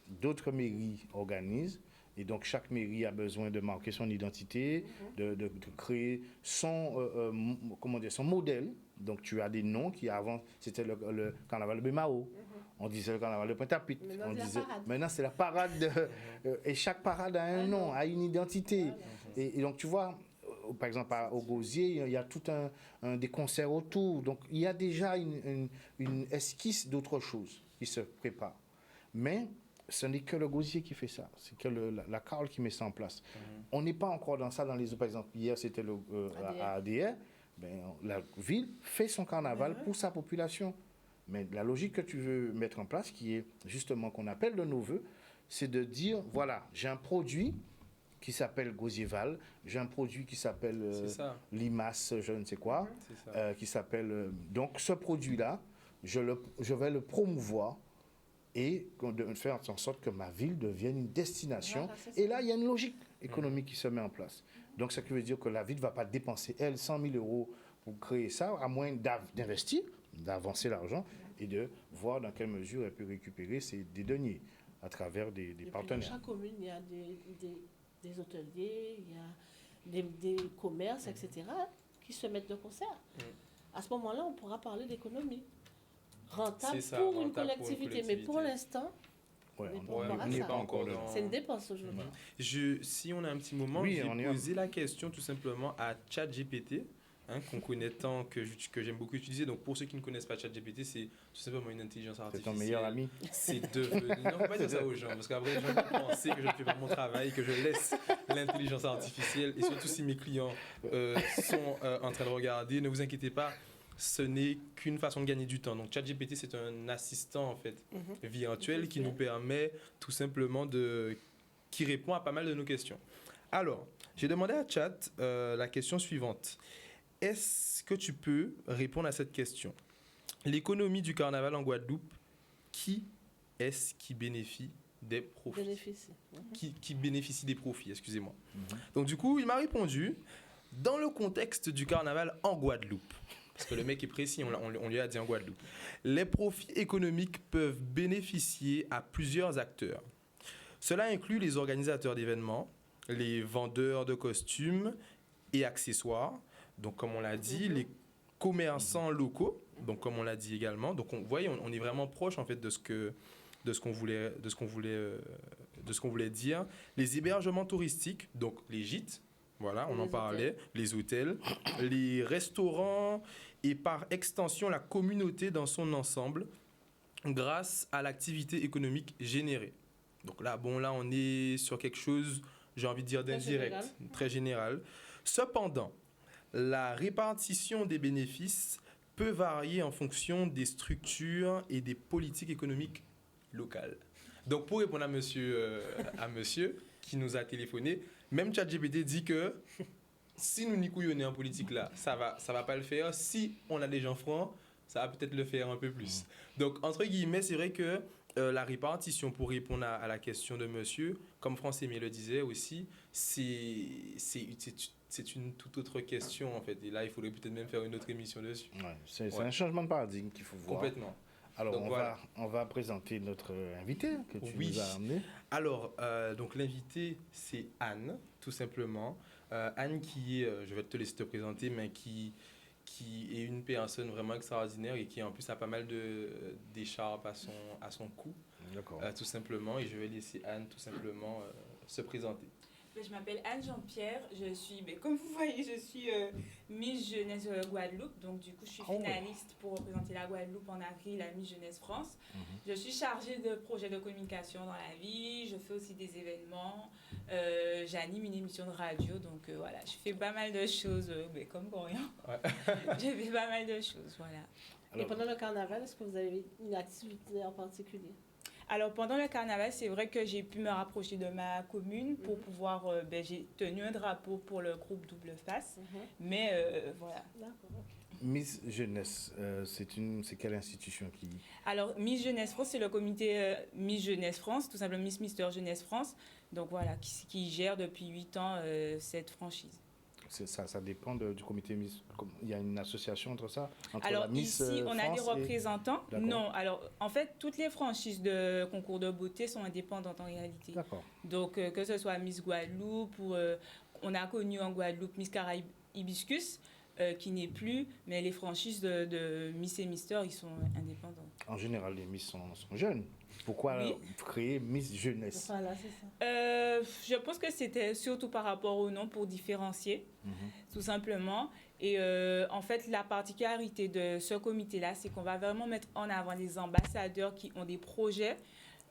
d'autres mairies organisent. Et donc, chaque mairie a besoin de marquer son identité, de créer son modèle. Donc, tu as des noms qui, avant, c'était le carnaval de Bémao. On disait le carnaval de Pointe-à-Pitre. Maintenant, c'est la parade. Et chaque parade a un nom, a une identité. Et donc, tu vois, par exemple, au Gosier, il y a tout des concerts autour. Donc, il y a déjà une esquisse d'autre chose qui se prépare. Mais ce n'est que le Gosier qui fait ça. C'est que la Carole qui met ça en place. On n'est pas encore dans ça dans les autres. Par exemple, hier, c'était à ADR. La ville fait son carnaval pour sa population. Mais la logique que tu veux mettre en place, qui est justement qu'on appelle de nos voeux, c'est de dire, voilà, j'ai un produit qui s'appelle Gosierval, j'ai un produit qui s'appelle Limace, je ne sais quoi, qui s'appelle... donc ce produit-là, je vais le promouvoir et de faire en sorte que ma ville devienne une destination. Et là, il y a une logique économique qui se met en place. Donc, ça veut dire que la ville ne va pas dépenser, 100 000 euros pour créer ça, à moins d'investir, d'avancer l'argent et de voir dans quelle mesure elle peut récupérer des deniers à travers des partenaires. Dans chaque commune, il y a des hôteliers, il y a des commerces, etc., qui se mettent de concert. À ce moment-là, on pourra parler d'économie rentable pour une collectivité. Mais pour l'instant, on n'est pas encore là. C'est une dépense aujourd'hui. Si on a un petit moment, je vais poser la question tout simplement à ChatGPT, qu'on connaît tant, que j'aime beaucoup utiliser. Donc, pour ceux qui ne connaissent pas ChatGPT, c'est tout simplement une intelligence artificielle. C'est ton meilleur ami. C'est devenu... Non, faut pas dire ça aux gens, parce qu'après, les gens vont penser que je ne fais pas mon travail, que je laisse l'intelligence artificielle, et surtout si mes clients sont en train de regarder, ne vous inquiétez pas, ce n'est qu'une façon de gagner du temps. Donc, ChatGPT, c'est un assistant, en fait, virtuel qui nous permet tout simplement qui répond à pas mal de nos questions. Alors, j'ai demandé à Chat la question suivante. Est-ce que tu peux répondre à cette question? L'économie du carnaval en Guadeloupe, qui est-ce qui bénéficie des profits? Qui bénéficie des profits, excusez-moi. Donc du coup, il m'a répondu, dans le contexte du carnaval en Guadeloupe, parce que le mec est précis, on lui a dit en Guadeloupe, les profits économiques peuvent bénéficier à plusieurs acteurs. Cela inclut les organisateurs d'événements, les vendeurs de costumes et accessoires, donc comme on l'a dit, les commerçants locaux, donc comme on l'a dit également. Donc vous voyez, on est vraiment proche en fait de ce qu'on voulait dire. Les hébergements touristiques, donc les gîtes, voilà, on en parlait, les hôtels, les restaurants et par extension la communauté dans son ensemble grâce à l'activité économique générée. Donc là, on est sur quelque chose, j'ai envie de dire d'indirect, très général. Cependant, la répartition des bénéfices peut varier en fonction des structures et des politiques économiques locales. Donc, pour répondre à monsieur qui nous a téléphoné, même ChatGPT dit que si nous n'y couillonnons en politique là, ça va pas le faire. Si on a des gens francs, ça va peut-être le faire un peu plus. Donc, entre guillemets, c'est vrai que la répartition, pour répondre à la question de monsieur, comme François-Aimé le disait aussi, c'est une toute autre question, en fait. Et là, il faudrait peut-être même faire une autre émission dessus. Ouais, c'est un changement de paradigme qu'il faut voir. Complètement. Alors, Donc, on va présenter notre invité que tu nous as amené. Alors, donc l'invité, c'est Anne, tout simplement. Anne qui est, je vais te laisser te présenter, mais qui est une personne vraiment extraordinaire et qui en plus a pas mal d'écharpes à son cou. D'accord. Tout simplement. Et je vais laisser Anne tout simplement se présenter. Je m'appelle Anne Jean-Pierre, je suis, comme vous voyez, je suis Miss Jeunesse Guadeloupe, donc du coup je suis finaliste pour représenter la Guadeloupe en avril à Miss Jeunesse France. Je suis chargée de projets de communication dans la vie, je fais aussi des événements, j'anime une émission de radio, donc voilà, je fais pas mal de choses, comme pour rien. Je fais pas mal de choses, voilà. Et pendant le carnaval, est-ce que vous avez une activité en particulier? Alors, pendant le carnaval, c'est vrai que j'ai pu me rapprocher de ma commune pour pouvoir... j'ai tenu un drapeau pour le groupe Double Face, mais voilà. D'accord. Miss Jeunesse, c'est quelle institution qui... Alors, Miss Jeunesse France, c'est le comité Miss Jeunesse France, tout simplement Mister Jeunesse France, donc voilà, qui gère depuis 8 ans cette franchise. Ça dépend du comité Miss. Il y a une association entre ça, entre alors la Miss ici, on a des France représentants. D'accord. Non, alors en fait, toutes les franchises de concours de beauté sont indépendantes en réalité. D'accord. Donc que ce soit Miss Guadeloupe ou on a connu en Guadeloupe Miss Caraïbes Hibiscus, qui n'est plus, mais les franchises de Miss et Mister, ils sont indépendants. En général, les Miss sont jeunes. Pourquoi créer Miss Jeunesse? Voilà, c'est ça. Je pense que c'était surtout par rapport au nom pour différencier, tout simplement. Et en fait, la particularité de ce comité-là, c'est qu'on va vraiment mettre en avant les ambassadeurs qui ont des projets.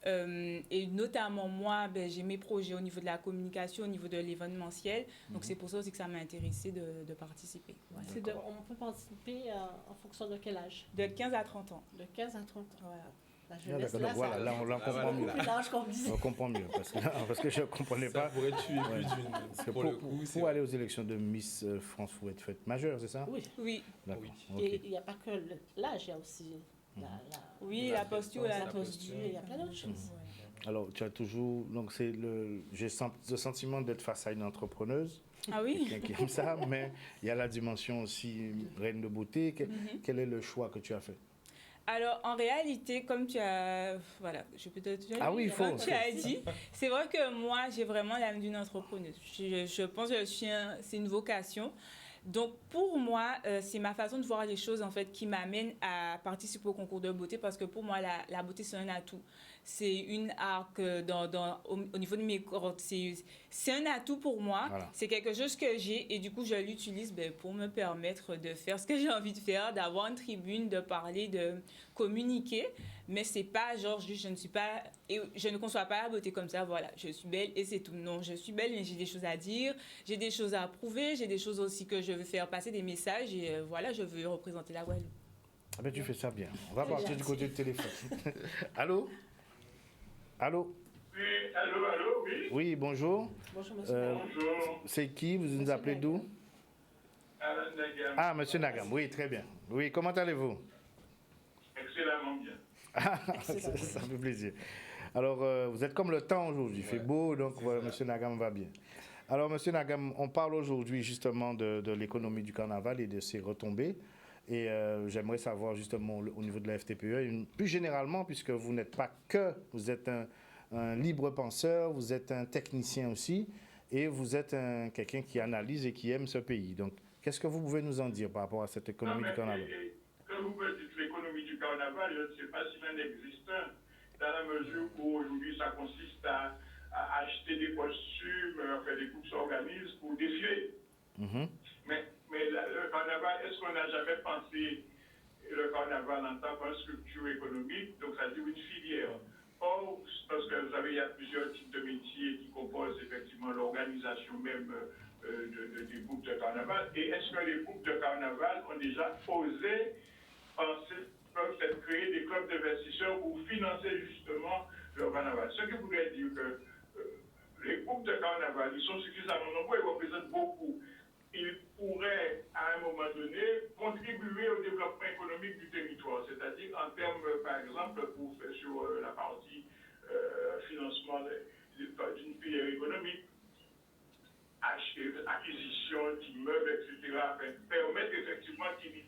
Et notamment moi, j'ai mes projets au niveau de la communication, au niveau de l'événementiel. Donc c'est pour ça aussi que ça m'a intéressé de participer. Voilà. On peut participer en fonction de quel âge? De 15 à 30 ans. De 15 à 30 ans. Voilà. La jeunesse, Là, on comprend mieux. On comprend mieux, parce que je ne comprenais pas. Ça pourrait tuer plus d'une. Pour aller aux élections de Miss France, il faut être fait majeur, c'est ça? Oui. D'accord. Oui. Et il n'y a pas que l'âge, il y a aussi la posture, il y a plein d'autres choses. Alors, tu as toujours... Donc, j'ai le sentiment d'être face à une entrepreneuse. Ah oui? Quelqu'un qui aime ça, mais il y a la dimension aussi reine de beauté. Quel est le choix que tu as fait? Alors, en réalité, comme tu as... Voilà, je peux te dire... Ah oui, il faut. Comme tu as dit, c'est vrai que moi, j'ai vraiment l'âme d'une entrepreneuse. Je pense que c'est une vocation. Donc, pour moi, c'est ma façon de voir les choses, en fait, qui m'amène à participer au concours de beauté, parce que pour moi, la beauté, c'est un atout. C'est une arc au niveau de mes cordes. C'est un atout pour moi. Voilà. C'est quelque chose que j'ai et du coup, je l'utilise pour me permettre de faire ce que j'ai envie de faire, d'avoir une tribune, de parler, de communiquer. Mais c'est pas genre, je ne conçois pas la beauté comme ça, voilà, je suis belle et c'est tout. Non, je suis belle, mais j'ai des choses à dire, j'ai des choses à prouver, j'ai des choses aussi que je veux faire passer, des messages et voilà, je veux représenter la Guadeloupe. Ah ben tu fais ça bien. On va partir du côté du téléphone. Allô? Allô? Oui, allô, oui. Oui, bonjour. Bonjour, monsieur. Bonjour. C'est qui? Vous nous appelez d'où? Alain Nagam. Ah, monsieur Nagam, oui, très bien. Oui, comment allez-vous? Excellemment bien. Ça fait plaisir. Alors, vous êtes comme le temps aujourd'hui. Il fait beau, donc voilà, monsieur Nagam va bien. Alors, monsieur Nagam, on parle aujourd'hui justement de l'économie du carnaval et de ses retombées. Et j'aimerais savoir justement au niveau de la FTPE, plus généralement, puisque vous n'êtes pas que, vous êtes un libre penseur, vous êtes un technicien aussi, et vous êtes quelqu'un qui analyse et qui aime ce pays. Donc, qu'est-ce que vous pouvez nous en dire par rapport à cette économie du carnaval? Quand vous dites l'économie du carnaval, je ne sais pas s'il en existe un, dans la mesure où aujourd'hui ça consiste à acheter des costumes, faire des coupes s'organisent pour défiler. Mais le carnaval, est-ce qu'on n'a jamais pensé le carnaval en tant que structure économique, donc ça dit une filière? Or, parce que vous savez, il y a plusieurs types de métiers qui composent effectivement l'organisation même des groupes de carnaval. Et est-ce que les groupes de carnaval ont déjà osé penser, peuvent créer des clubs d'investisseurs pour financer justement le carnaval? Ce qui voudrait dire que les groupes de carnaval, ils sont suffisamment nombreux, ils représentent beaucoup. il pourrait, à un moment donné, contribuer au développement économique du territoire, c'est-à-dire en termes, par exemple, sur la partie financement d'une filière économique, acquisition d'immeubles, etc., permettre effectivement qu'il y ait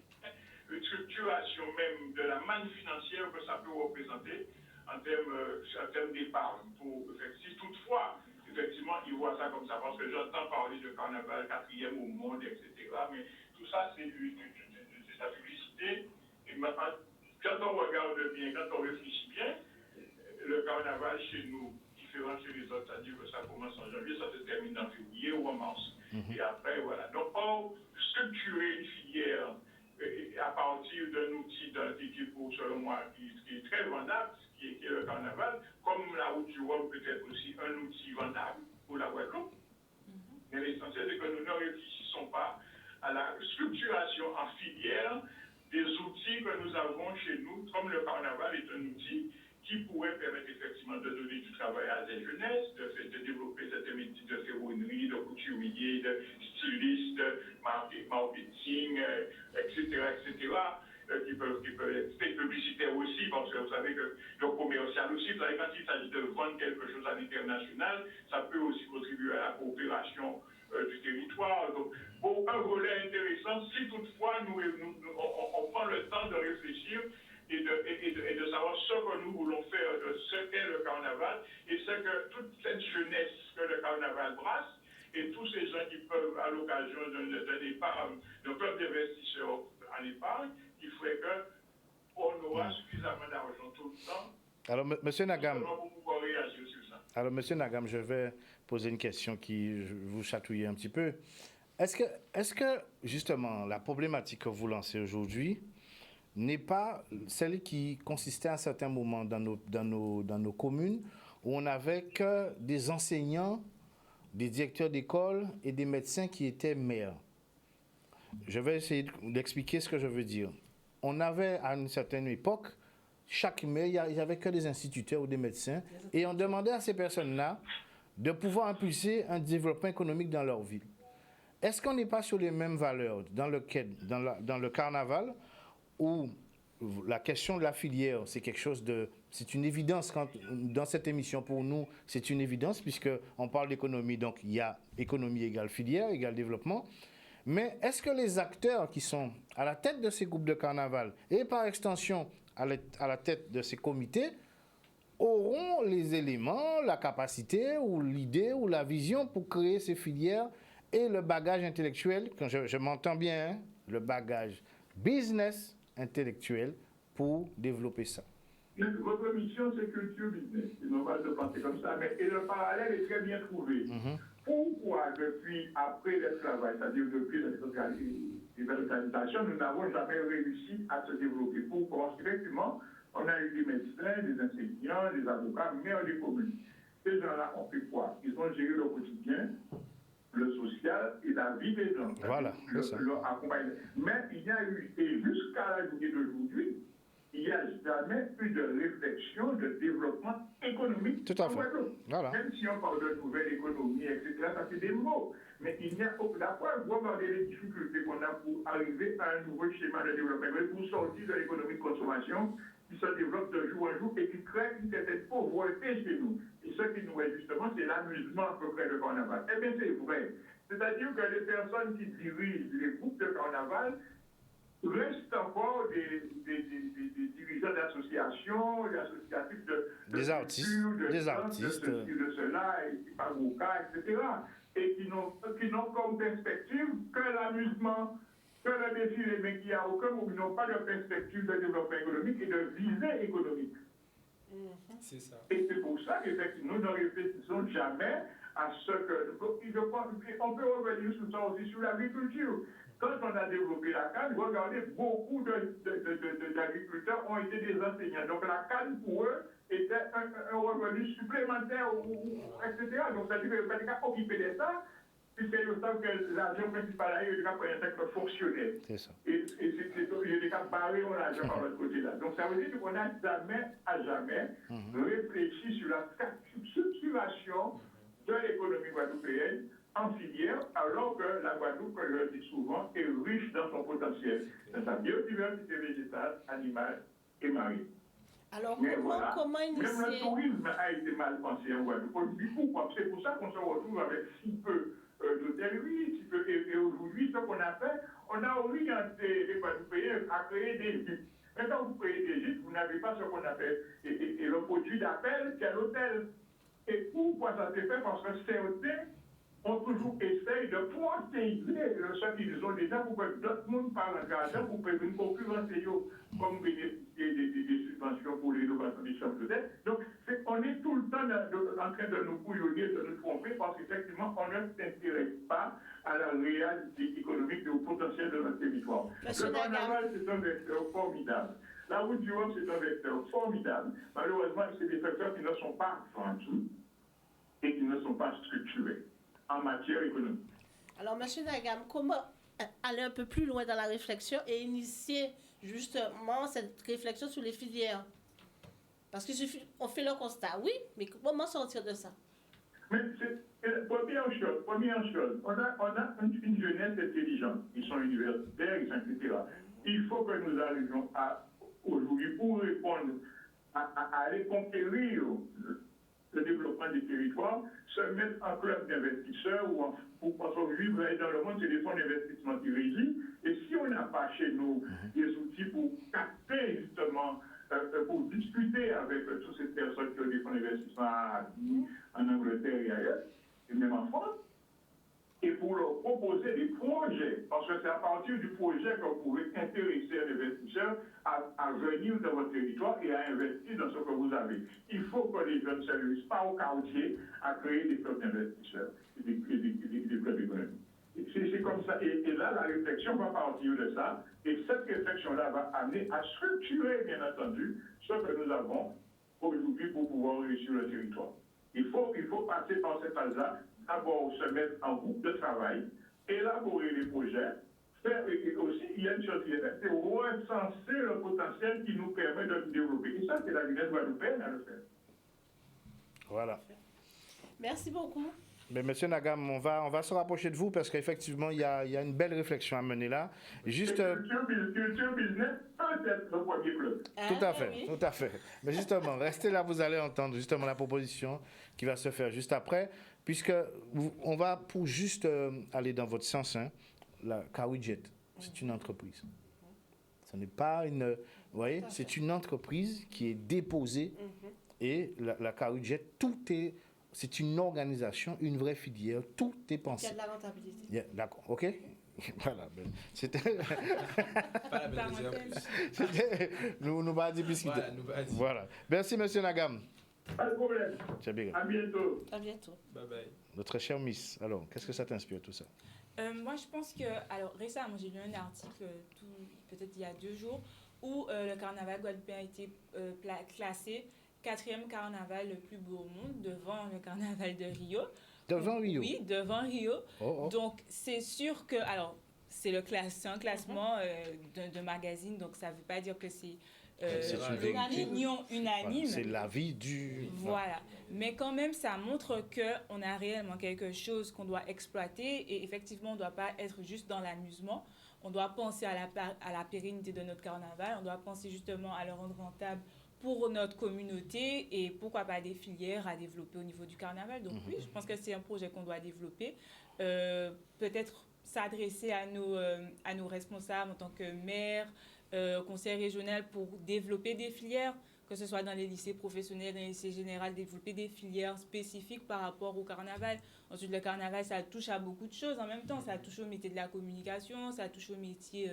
une structuration même de la manne financière que ça peut représenter en termes d'épargne. Si toutefois, effectivement, ils voient ça comme ça, parce que j'entends parler de carnaval 4e au monde, etc., mais tout ça, c'est de la publicité. Et maintenant, quand on regarde bien, quand on réfléchit bien, le carnaval chez nous, différent chez les autres, c'est-à-dire que ça commence en janvier, ça se termine en février ou en mars. Et après, voilà. Donc, on structurer une filière à partir d'un outil qui pour, selon moi, qui est très vendable, qui est le carnaval, comme la route du Rhum peut être aussi un outil vendable pour la Guadeloupe. Mais l'essentiel, c'est que nous ne réfléchissons pas à la structuration en filière des outils que nous avons chez nous, comme le carnaval est un outil qui pourrait permettre effectivement de donner du travail à des jeunesses, de développer cette métier de ferronnerie, de couturier, de styliste, marketing, etc., qui peuvent être publicitaires aussi, parce que vous savez que le commercial aussi, vous savez, quand il s'agit de vendre quelque chose à l'international, ça peut aussi contribuer à la coopération du territoire. Donc, pour un volet intéressant, si toutefois on prend le temps de réfléchir et de savoir ce que nous voulons faire de ce qu'est le carnaval et ce que toute cette jeunesse que le carnaval brasse et tous ces gens qui peuvent, à l'occasion d'un club d'investisseurs en épargne, qui ferait qu'on aura suffisamment d'argent tout le temps. Alors, Monsieur Nagam, pour pouvoir réagir sur ça. Alors, Monsieur Nagam, je vais poser une question qui vous chatouille un petit peu. Est-ce que justement, la problématique que vous lancez aujourd'hui n'est pas celle qui consistait à un certain moment dans nos communes, où on n'avait que des enseignants, des directeurs d'école et des médecins qui étaient maires? Je vais essayer d'expliquer ce que je veux dire. On avait, à une certaine époque, chaque maire, il n'y avait que des instituteurs ou des médecins, et on demandait à ces personnes-là de pouvoir impulser un développement économique dans leur ville. Est-ce qu'on n'est pas sur les mêmes valeurs dans le carnaval, où la question de la filière, c'est quelque chose c'est une évidence dans cette émission pour nous, c'est une évidence puisqu'on parle d'économie, donc il y a économie égale filière, égale développement. Mais est-ce que les acteurs qui sont à la tête de ces groupes de carnaval et par extension à la tête de ces comités auront les éléments, la capacité ou l'idée ou la vision pour créer ces filières et le bagage intellectuel, quand je m'entends bien, hein, le bagage business intellectuel pour développer ça? Votre mission, c'est culture business. C'est normal de penser comme ça, et le parallèle est très bien trouvé. Pourquoi, depuis après l'esclavage, c'est-à-dire depuis l'industrialisation, nous n'avons jamais réussi à se développer? Pourquoi? Parce qu'effectivement, on a eu des médecins, des enseignants, des avocats, mais on les communes. Ces gens-là ont fait quoi? Ils ont géré le quotidien, le social et la vie des gens. Voilà, c'est ça. Mais il y a eu, et jusqu'à la journée d'aujourd'hui, il n'y a jamais eu de réflexion de développement économique. Tout à fait. Voilà. Même si on parle de nouvelle économie, etc., ça c'est des mots. Mais il n'y a aucun. D'abord, vous regardez les difficultés qu'on a pour arriver à un nouveau schéma de développement, pour sortir de l'économie de consommation qui se développe de jour en jour et qui crée une certaine pauvreté chez nous. Et ce qui nous est justement, c'est l'amusement à peu près de carnaval. Eh bien, c'est vrai. C'est-à-dire que les personnes qui dirigent les groupes de carnaval restent encore des dirigeants d'associations, d'associatifs des artistes, de cela, et avocats, etc. Et qui n'ont comme perspective que l'amusement, que le défilé, mais qui a aucun moment, n'ont pas de perspective de développement économique et de visée économique. C'est ça. Et c'est pour ça qu'effectivement, nous ne réfléchissons jamais à ce que... Je pense qu'on peut revenir sur ça aussi, sur l'agriculture. Quand on a développé la canne, regardez, beaucoup d'agriculteurs ont été des enseignants. Donc la canne, pour eux, était un revenu supplémentaire, etc. Donc ça veut dire que les gens occupés de ça, puisqu'ils savent que l'argent principal, il y a un secteur fonctionnel. C'est ça. Et il y a des cas barrés en argent par l'autre côté là. Donc ça veut dire qu'on n'a jamais réfléchi sur la structuration de l'économie guadeloupéenne en filière, alors que la Guadeloupe, comme je le dis souvent, est riche dans son potentiel, dans sa biodiversité végétale, animale et marine. Alors, Mais comment, voilà, comment même initier? le tourisme a été mal pensé en Guadeloupe. Du coup, c'est pour ça qu'on se retrouve avec si peu d'hôtellerie, si peu, et aujourd'hui, ce qu'on a fait, on a orienté les Guadeloupéens à créer des gîtes. Maintenant, vous créez des gîtes, vous n'avez pas ce qu'on appelle et le produit d'appel, c'est l'hôtel. Et pourquoi ça s'est fait? Parce que certains ont toujours essayé de protéger ce qu'ils ont déjà pour que d'autres monde parlent en gardant pour prévenir concurrencer comme bénéficier des subventions pour l'innovation des chambres d'hôtel. Donc, on est tout le temps en train de nous bouillonner, de nous tromper parce qu'effectivement, on ne s'intéresse pas à la réalité économique et au potentiel de notre territoire. Le carnaval, c'est un vecteur formidable. La route du Rhum, c'est un vecteur formidable. Malheureusement, c'est des facteurs qui ne sont pas vendus et qui ne sont pas structurés en matière économique. Alors, M. Nagam, comment aller un peu plus loin dans la réflexion et initier justement cette réflexion sur les filières? Parce qu'on fait le constat, oui, mais comment sortir de ça? Mais première chose, on a une jeunesse intelligente. Ils sont universitaires, etc. Il faut que nous arrivions aujourd'hui, pour répondre à aller conquérir le développement des territoires, se mettre en club d'investisseurs parce qu'aujourd'hui, vous allez dans le monde, c'est des fonds d'investissement qui régissent. Et si on n'a pas chez nous des outils pour capter justement, pour discuter avec toutes ces personnes qui ont des fonds d'investissement en Angleterre et ailleurs, et même en France, et pour leur proposer des projets, parce que c'est à partir du projet que vous pouvez intéresser un investisseur à venir dans votre territoire et à investir dans ce que vous avez. Il faut que les jeunes ne se réunissent pas au quartier à créer des clubs d'investisseurs et des clubs économiques. C'est comme ça. Et là, la réflexion va partir de ça. Et cette réflexion-là va amener à structurer, bien entendu, ce que nous avons aujourd'hui pour pouvoir réussir le territoire. Il faut passer par cette phase-là. D'abord, se mettre en groupe de travail, élaborer les projets, et aussi, il y a une chose qui est faite, c'est recenser le potentiel qui nous permet de nous développer. Et ça, c'est la jeunesse guadeloupéenne à le faire. Voilà. Merci beaucoup. Mais Monsieur Nagam, on va se rapprocher de vous parce qu'effectivement, il y a une belle réflexion à mener là. Juste, Culture business peut être le premier club. Tout à fait, oui. Tout à fait. Mais justement, restez là, vous allez entendre justement la proposition qui va se faire juste après, puisque on va pour juste aller dans votre sens, hein, la Kawijet, c'est une entreprise. Ce n'est pas une... Vous voyez, c'est une entreprise qui est déposée et la Kawijet, tout est... C'est une organisation, une vraie filière, tout est pensé. Il y a de la rentabilité. Yeah, d'accord, ok. Voilà, c'était... Pas la c'était... Nous va dire puisqu'il... Voilà. Merci, Monsieur Nagam. Pas de problème. À bientôt. À bientôt. Bye bye. Notre chère Miss, alors, qu'est-ce que ça t'inspire tout ça? Moi, je pense que... Alors, récemment, j'ai lu un article, peut-être il y a 2 jours, où le carnaval guadeloupéen a été classé 4e carnaval le plus beau au monde, devant le carnaval de Rio. Devant Rio? Oui, devant Rio. Oh. Donc, c'est sûr que... Alors, c'est un classement de magazine, donc ça ne veut pas dire que c'est une opinion unanime. C'est l'avis du... Voilà. Mais quand même, ça montre qu'on a réellement quelque chose qu'on doit exploiter et effectivement, on ne doit pas être juste dans l'amusement. On doit penser à la pérennité de notre carnaval. On doit penser justement à le rendre rentable pour notre communauté et pourquoi pas des filières à développer au niveau du carnaval. Donc oui, je pense que c'est un projet qu'on doit développer. Peut-être s'adresser à nos responsables en tant que maire, conseil régional pour développer des filières, que ce soit dans les lycées professionnels, dans les lycées généraux, développer des filières spécifiques par rapport au carnaval. Ensuite, le carnaval, ça touche à beaucoup de choses en même temps. Ça touche au métier de la communication, ça touche au métier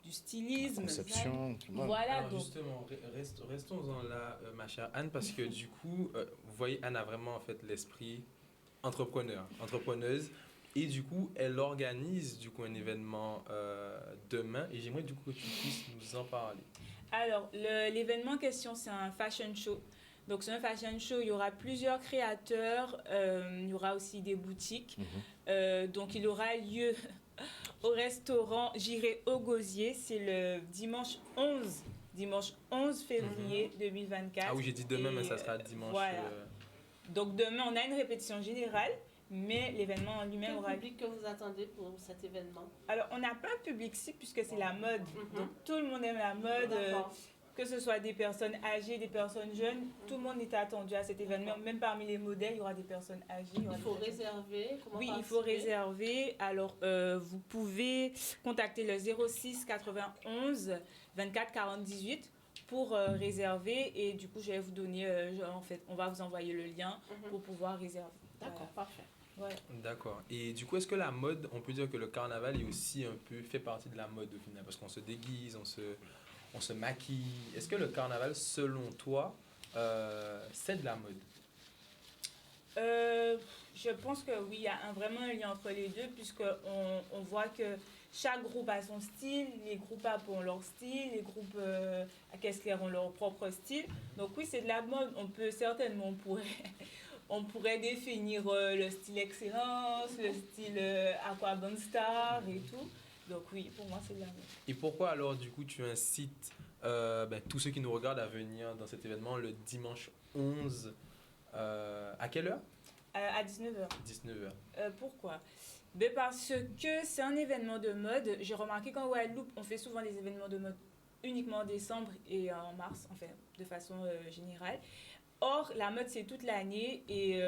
du stylisme. Conception. Voilà. Alors justement, restons-en là, ma chère Anne, parce que du coup, vous voyez, Anne a vraiment en fait l'esprit entrepreneuse. Et du coup, elle organise du coup un événement demain. Et j'aimerais du coup que tu puisses nous en parler. Alors, l'événement en question, c'est un fashion show. Donc, c'est un fashion show, il y aura plusieurs créateurs, il y aura aussi des boutiques. Donc, il aura lieu au restaurant J'irai au Gosier. C'est le dimanche 11 février 2024. Ah oui, j'ai dit demain, mais ça sera dimanche. Voilà. Donc, demain, on a une répétition générale. mais l'événement en lui-même Quel aura... public que vous attendez pour cet événement? Alors, on n'a pas un public cible puisque c'est la mode. Donc, tout le monde aime la mode. D'accord. Que ce soit des personnes âgées, des personnes jeunes, tout le monde est attendu à cet événement. Même parmi les modèles, il y aura des personnes âgées. Il faut réserver. Comment Oui, il faut participer? réserver. Alors, vous pouvez contacter le 06 91 24 40 18 pour réserver. Et du coup, je vais vous donner, en fait, on va vous envoyer le lien pour pouvoir réserver. D'accord, parfait. Ouais. D'accord. Et du coup, est-ce que la mode, on peut dire que le carnaval est aussi un peu fait partie de la mode au final? Parce qu'on se déguise, on se maquille. Est-ce que le carnaval, selon toi, c'est de la mode? Je pense que oui, il y a vraiment un lien entre les deux, puisqu'on voit que chaque groupe a son style, les groupes A ont leur style, les groupes à Kessler ont leur propre style. Donc oui, c'est de la mode. On peut certainement, on pourrait définir le style excellence, le style Aquaband Star et tout. Donc oui, pour moi, c'est de la mode. Et pourquoi alors, du coup, tu incites tous ceux qui nous regardent à venir dans cet événement le dimanche 11 à quelle heure? À 19h. 19h. Pourquoi? Parce que c'est un événement de mode. J'ai remarqué qu'en Guadeloupe, on fait souvent des événements de mode uniquement en décembre et en mars, enfin, de façon générale. Or, la mode, c'est toute l'année et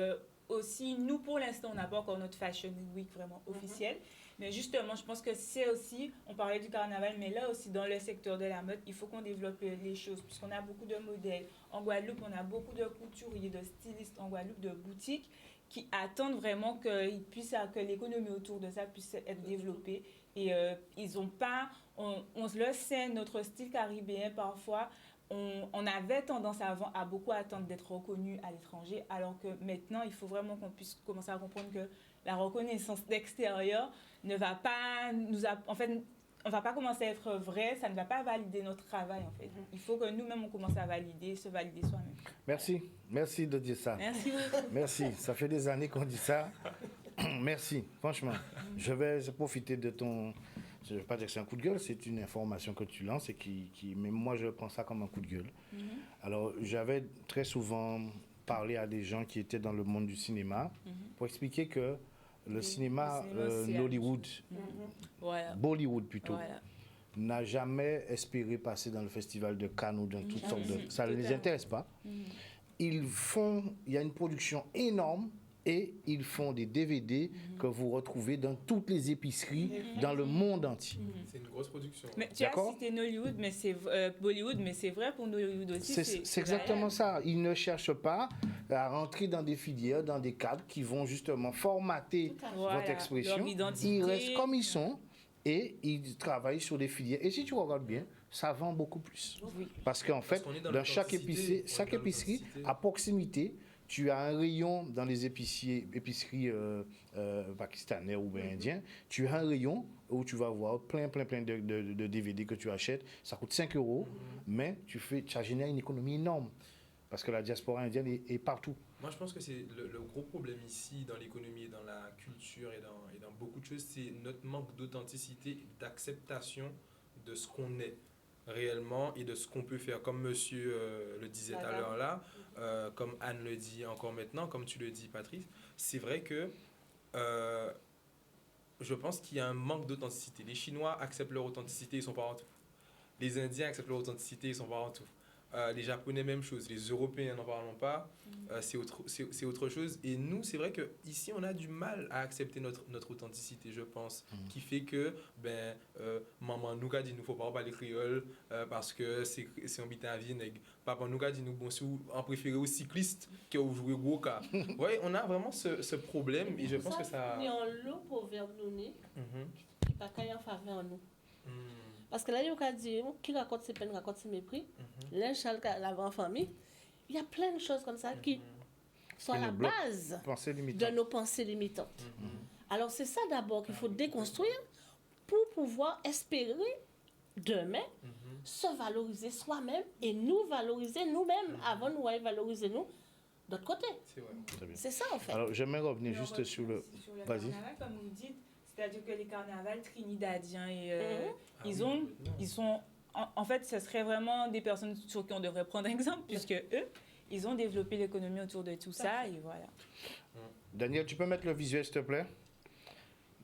aussi, nous, pour l'instant, on n'a pas encore notre Fashion Week vraiment officielle. Mais justement, je pense que c'est aussi, on parlait du carnaval, mais là aussi, dans le secteur de la mode, il faut qu'on développe les choses, puisqu'on a beaucoup de modèles. En Guadeloupe, on a beaucoup de couturiers, de stylistes en Guadeloupe, de boutiques, qui attendent vraiment que l'économie autour de ça puisse être développée. Et ils ont pas, on le sait, notre style caribéen, parfois, on avait tendance avant à beaucoup attendre d'être reconnu à l'étranger, alors que maintenant, il faut vraiment qu'on puisse commencer à comprendre que la reconnaissance d'extérieur ne va pas en fait, on va pas commencer à être vrai, ça ne va pas valider notre travail, en fait. Il faut que nous-mêmes, on commence à se valider soi-même. Merci de dire ça. Merci beaucoup. Merci, ça fait des années qu'on dit ça. Merci, franchement. Je vais profiter de ton... Je ne vais pas dire que c'est un coup de gueule, c'est une information que tu lances et mais moi, je prends ça comme un coup de gueule. Alors, j'avais très souvent parlé à des gens qui étaient dans le monde du cinéma pour expliquer que le cinéma Nollywood, voilà. Bollywood plutôt, Voilà. n'a jamais espéré passer dans le festival de Cannes ou dans toutes sortes de... Ça ne les intéresse pas. Il y a une production énorme et ils font des DVD que vous retrouvez dans toutes les épiceries dans le monde entier. C'est une grosse production. Mais tu as cité Nollywood, mais c'est Bollywood, mais c'est vrai pour Nollywood aussi. C'est exactement ça. Ils ne cherchent pas à rentrer dans des filières, dans des cadres qui vont justement formater votre expression. Ils restent comme ils sont et ils travaillent sur des filières. Et si tu regardes bien, ça vend beaucoup plus. Oui. Parce qu'en fait, dans chaque épicerie, à proximité, tu as un rayon dans les épiceries pakistanais ou indiens, tu as un rayon où tu vas voir plein de DVD que tu achètes. Ça coûte 5 €, mais ça génère une économie énorme parce que la diaspora indienne est partout. Moi, je pense que c'est le gros problème ici dans l'économie et dans la culture et dans beaucoup de choses, c'est notre manque d'authenticité et d'acceptation de ce qu'on est réellement et de ce qu'on peut faire, comme monsieur le disait tout à l'heure là, comme Anne le dit encore maintenant, comme tu le dis Patrice, c'est vrai que je pense qu'il y a un manque d'authenticité. Les Chinois acceptent leur authenticité, ils sont partout. Les Indiens acceptent leur authenticité, ils sont partout. Les Japonais, même chose. Les Européens, n'en parlons pas. C'est autre chose. Et nous, c'est vrai qu'ici, on a du mal à accepter notre authenticité, je pense. Qui fait que, maman nous a dit, nous ne faut pas parler créole parce que c'est un bitin à vie. Papa nous a dit, nous, bon, si vous en préférez aux cyclistes que vous jouez gros cas. Oui, on a vraiment ce problème. Et je pense que ça... Mais en l'eau pour verbe nous, qui pas qu'à y en faveur en nous. Parce que là, il y a dit, qui raconte ses peines, raconte ses mépris. L'un Charles l'avait en famille. Il y a plein de choses comme ça qui sont à la base de nos pensées limitantes. Alors, c'est ça d'abord qu'il faut déconstruire pour pouvoir espérer demain se valoriser soi-même et nous valoriser nous-mêmes avant de nous valoriser nous d'autre côté. C'est ça, en fait. Alors, j'aimerais revenir juste sur le... Vas-y. Carnaval, comme vous dites, c'est-à-dire que les carnavals trinidadiens, ils sont... En fait, ce serait vraiment des personnes sur qui on devrait prendre exemple, puisque eux, ils ont développé l'économie autour de tout ça, et voilà. Daniel, tu peux mettre le visuel, s'il te plaît?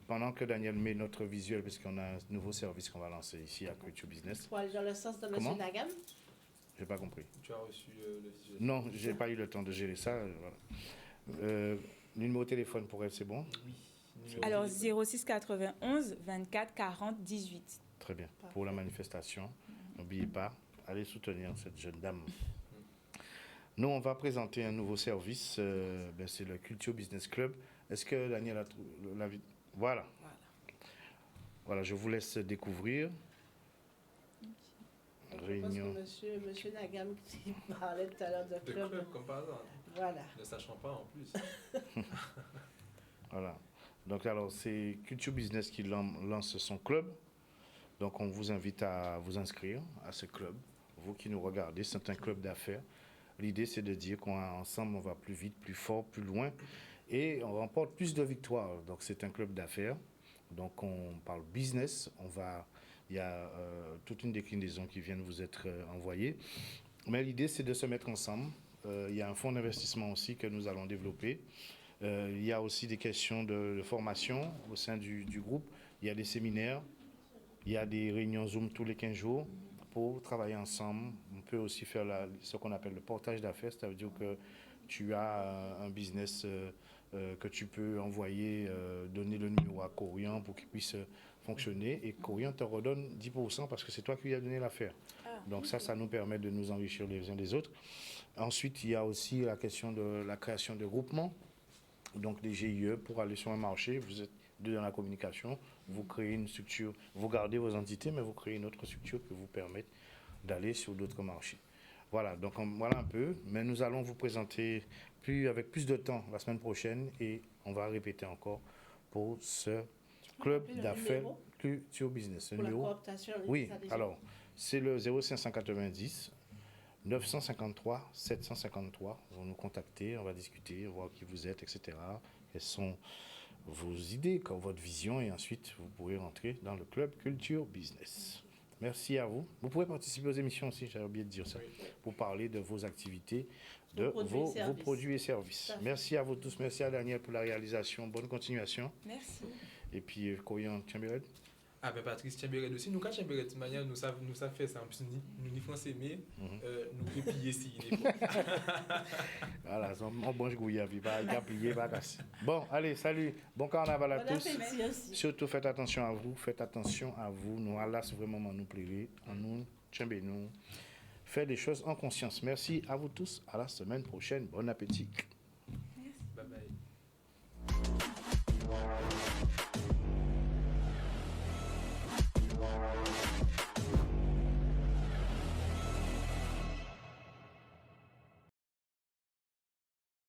Pendant que Daniel met notre visuel, parce qu'on a un nouveau service qu'on va lancer ici à Culture Business. Pour aller dans le sens de M. Comment? Nagam. J'ai pas compris. Tu as reçu le visuel? Non, j'ai pas eu le temps de gérer ça. Voilà. Numéro de téléphone pour elle, c'est bon? Oui. Alors 06 91 24 40 18. Très bien. Pour la manifestation, n'oubliez pas, allez soutenir cette jeune dame. Nous, on va présenter un nouveau service. C'est le Culture Business Club. Est-ce que Daniel a trouvé l'invite? Voilà. Voilà, je vous laisse découvrir. Réunion. Je pense que monsieur Nagam qui parlait tout à l'heure de De club. club, comme par hasard. Voilà. Ne sachant pas en plus. Voilà. Donc, alors, c'est Culture Business qui lance son club. Donc, on vous invite à vous inscrire à ce club. Vous qui nous regardez, c'est un club d'affaires. L'idée, c'est de dire qu'ensemble, on va plus vite, plus fort, plus loin et on remporte plus de victoires. Donc, c'est un club d'affaires. Donc, on parle business. Il y a toute une déclinaison qui vient de vous être envoyée. Mais l'idée, c'est de se mettre ensemble. Il y a un fonds d'investissement aussi que nous allons développer. Il y a aussi des questions de formation au sein du groupe. Il y a des séminaires. Il y a des réunions Zoom tous les 15 jours pour travailler ensemble. On peut aussi faire ce qu'on appelle le portage d'affaires. Ça veut dire que tu as un business que tu peux envoyer, donner le numéro à Corian pour qu'il puisse fonctionner. Et Corian te redonne 10% parce que c'est toi qui lui as donné l'affaire. Donc ça nous permet de nous enrichir les uns des autres. Ensuite, il y a aussi la question de la création de groupements. Donc des GIE pour aller sur un marché. Vous êtes deux dans la communication. Vous créez une structure. Vous gardez vos entités, mais vous créez une autre structure qui vous permet d'aller sur d'autres marchés. Voilà, donc voilà un peu. Mais nous allons vous présenter avec plus de temps la semaine prochaine et on va répéter encore pour ce club d'affaires Culture Business. Le numéro? Oui, alors c'est le 0590 953 753. Vous nous contactez, on va discuter, voir qui vous êtes, etc. Quelles sont vos idées, votre vision, et ensuite vous pourrez rentrer dans le club Culture Business. Merci à vous. Vous pouvez participer aux émissions aussi, j'avais oublié de dire ça, pour parler de vos activités, de vos produits et services. Merci à vous tous. Merci à Daniel pour la réalisation. Bonne continuation. Merci. Et puis, Corian Chamberlain. Ah ben Patrice Chamberlain aussi, nous quand Chamberlain de manière nous savons faire ça en plus nous ni français mais nous pouvons plier si voilà, on mange gouilla puis pas plier pas casser. Bon, allez, salut. Bon carnaval à tous. Surtout faites attention à vous. Nous Allah c'est vraiment nous plaire en nous Chamberlain. Faites des choses en conscience. Merci à vous tous. À la semaine prochaine. Bon appétit. Merci. Bye bye.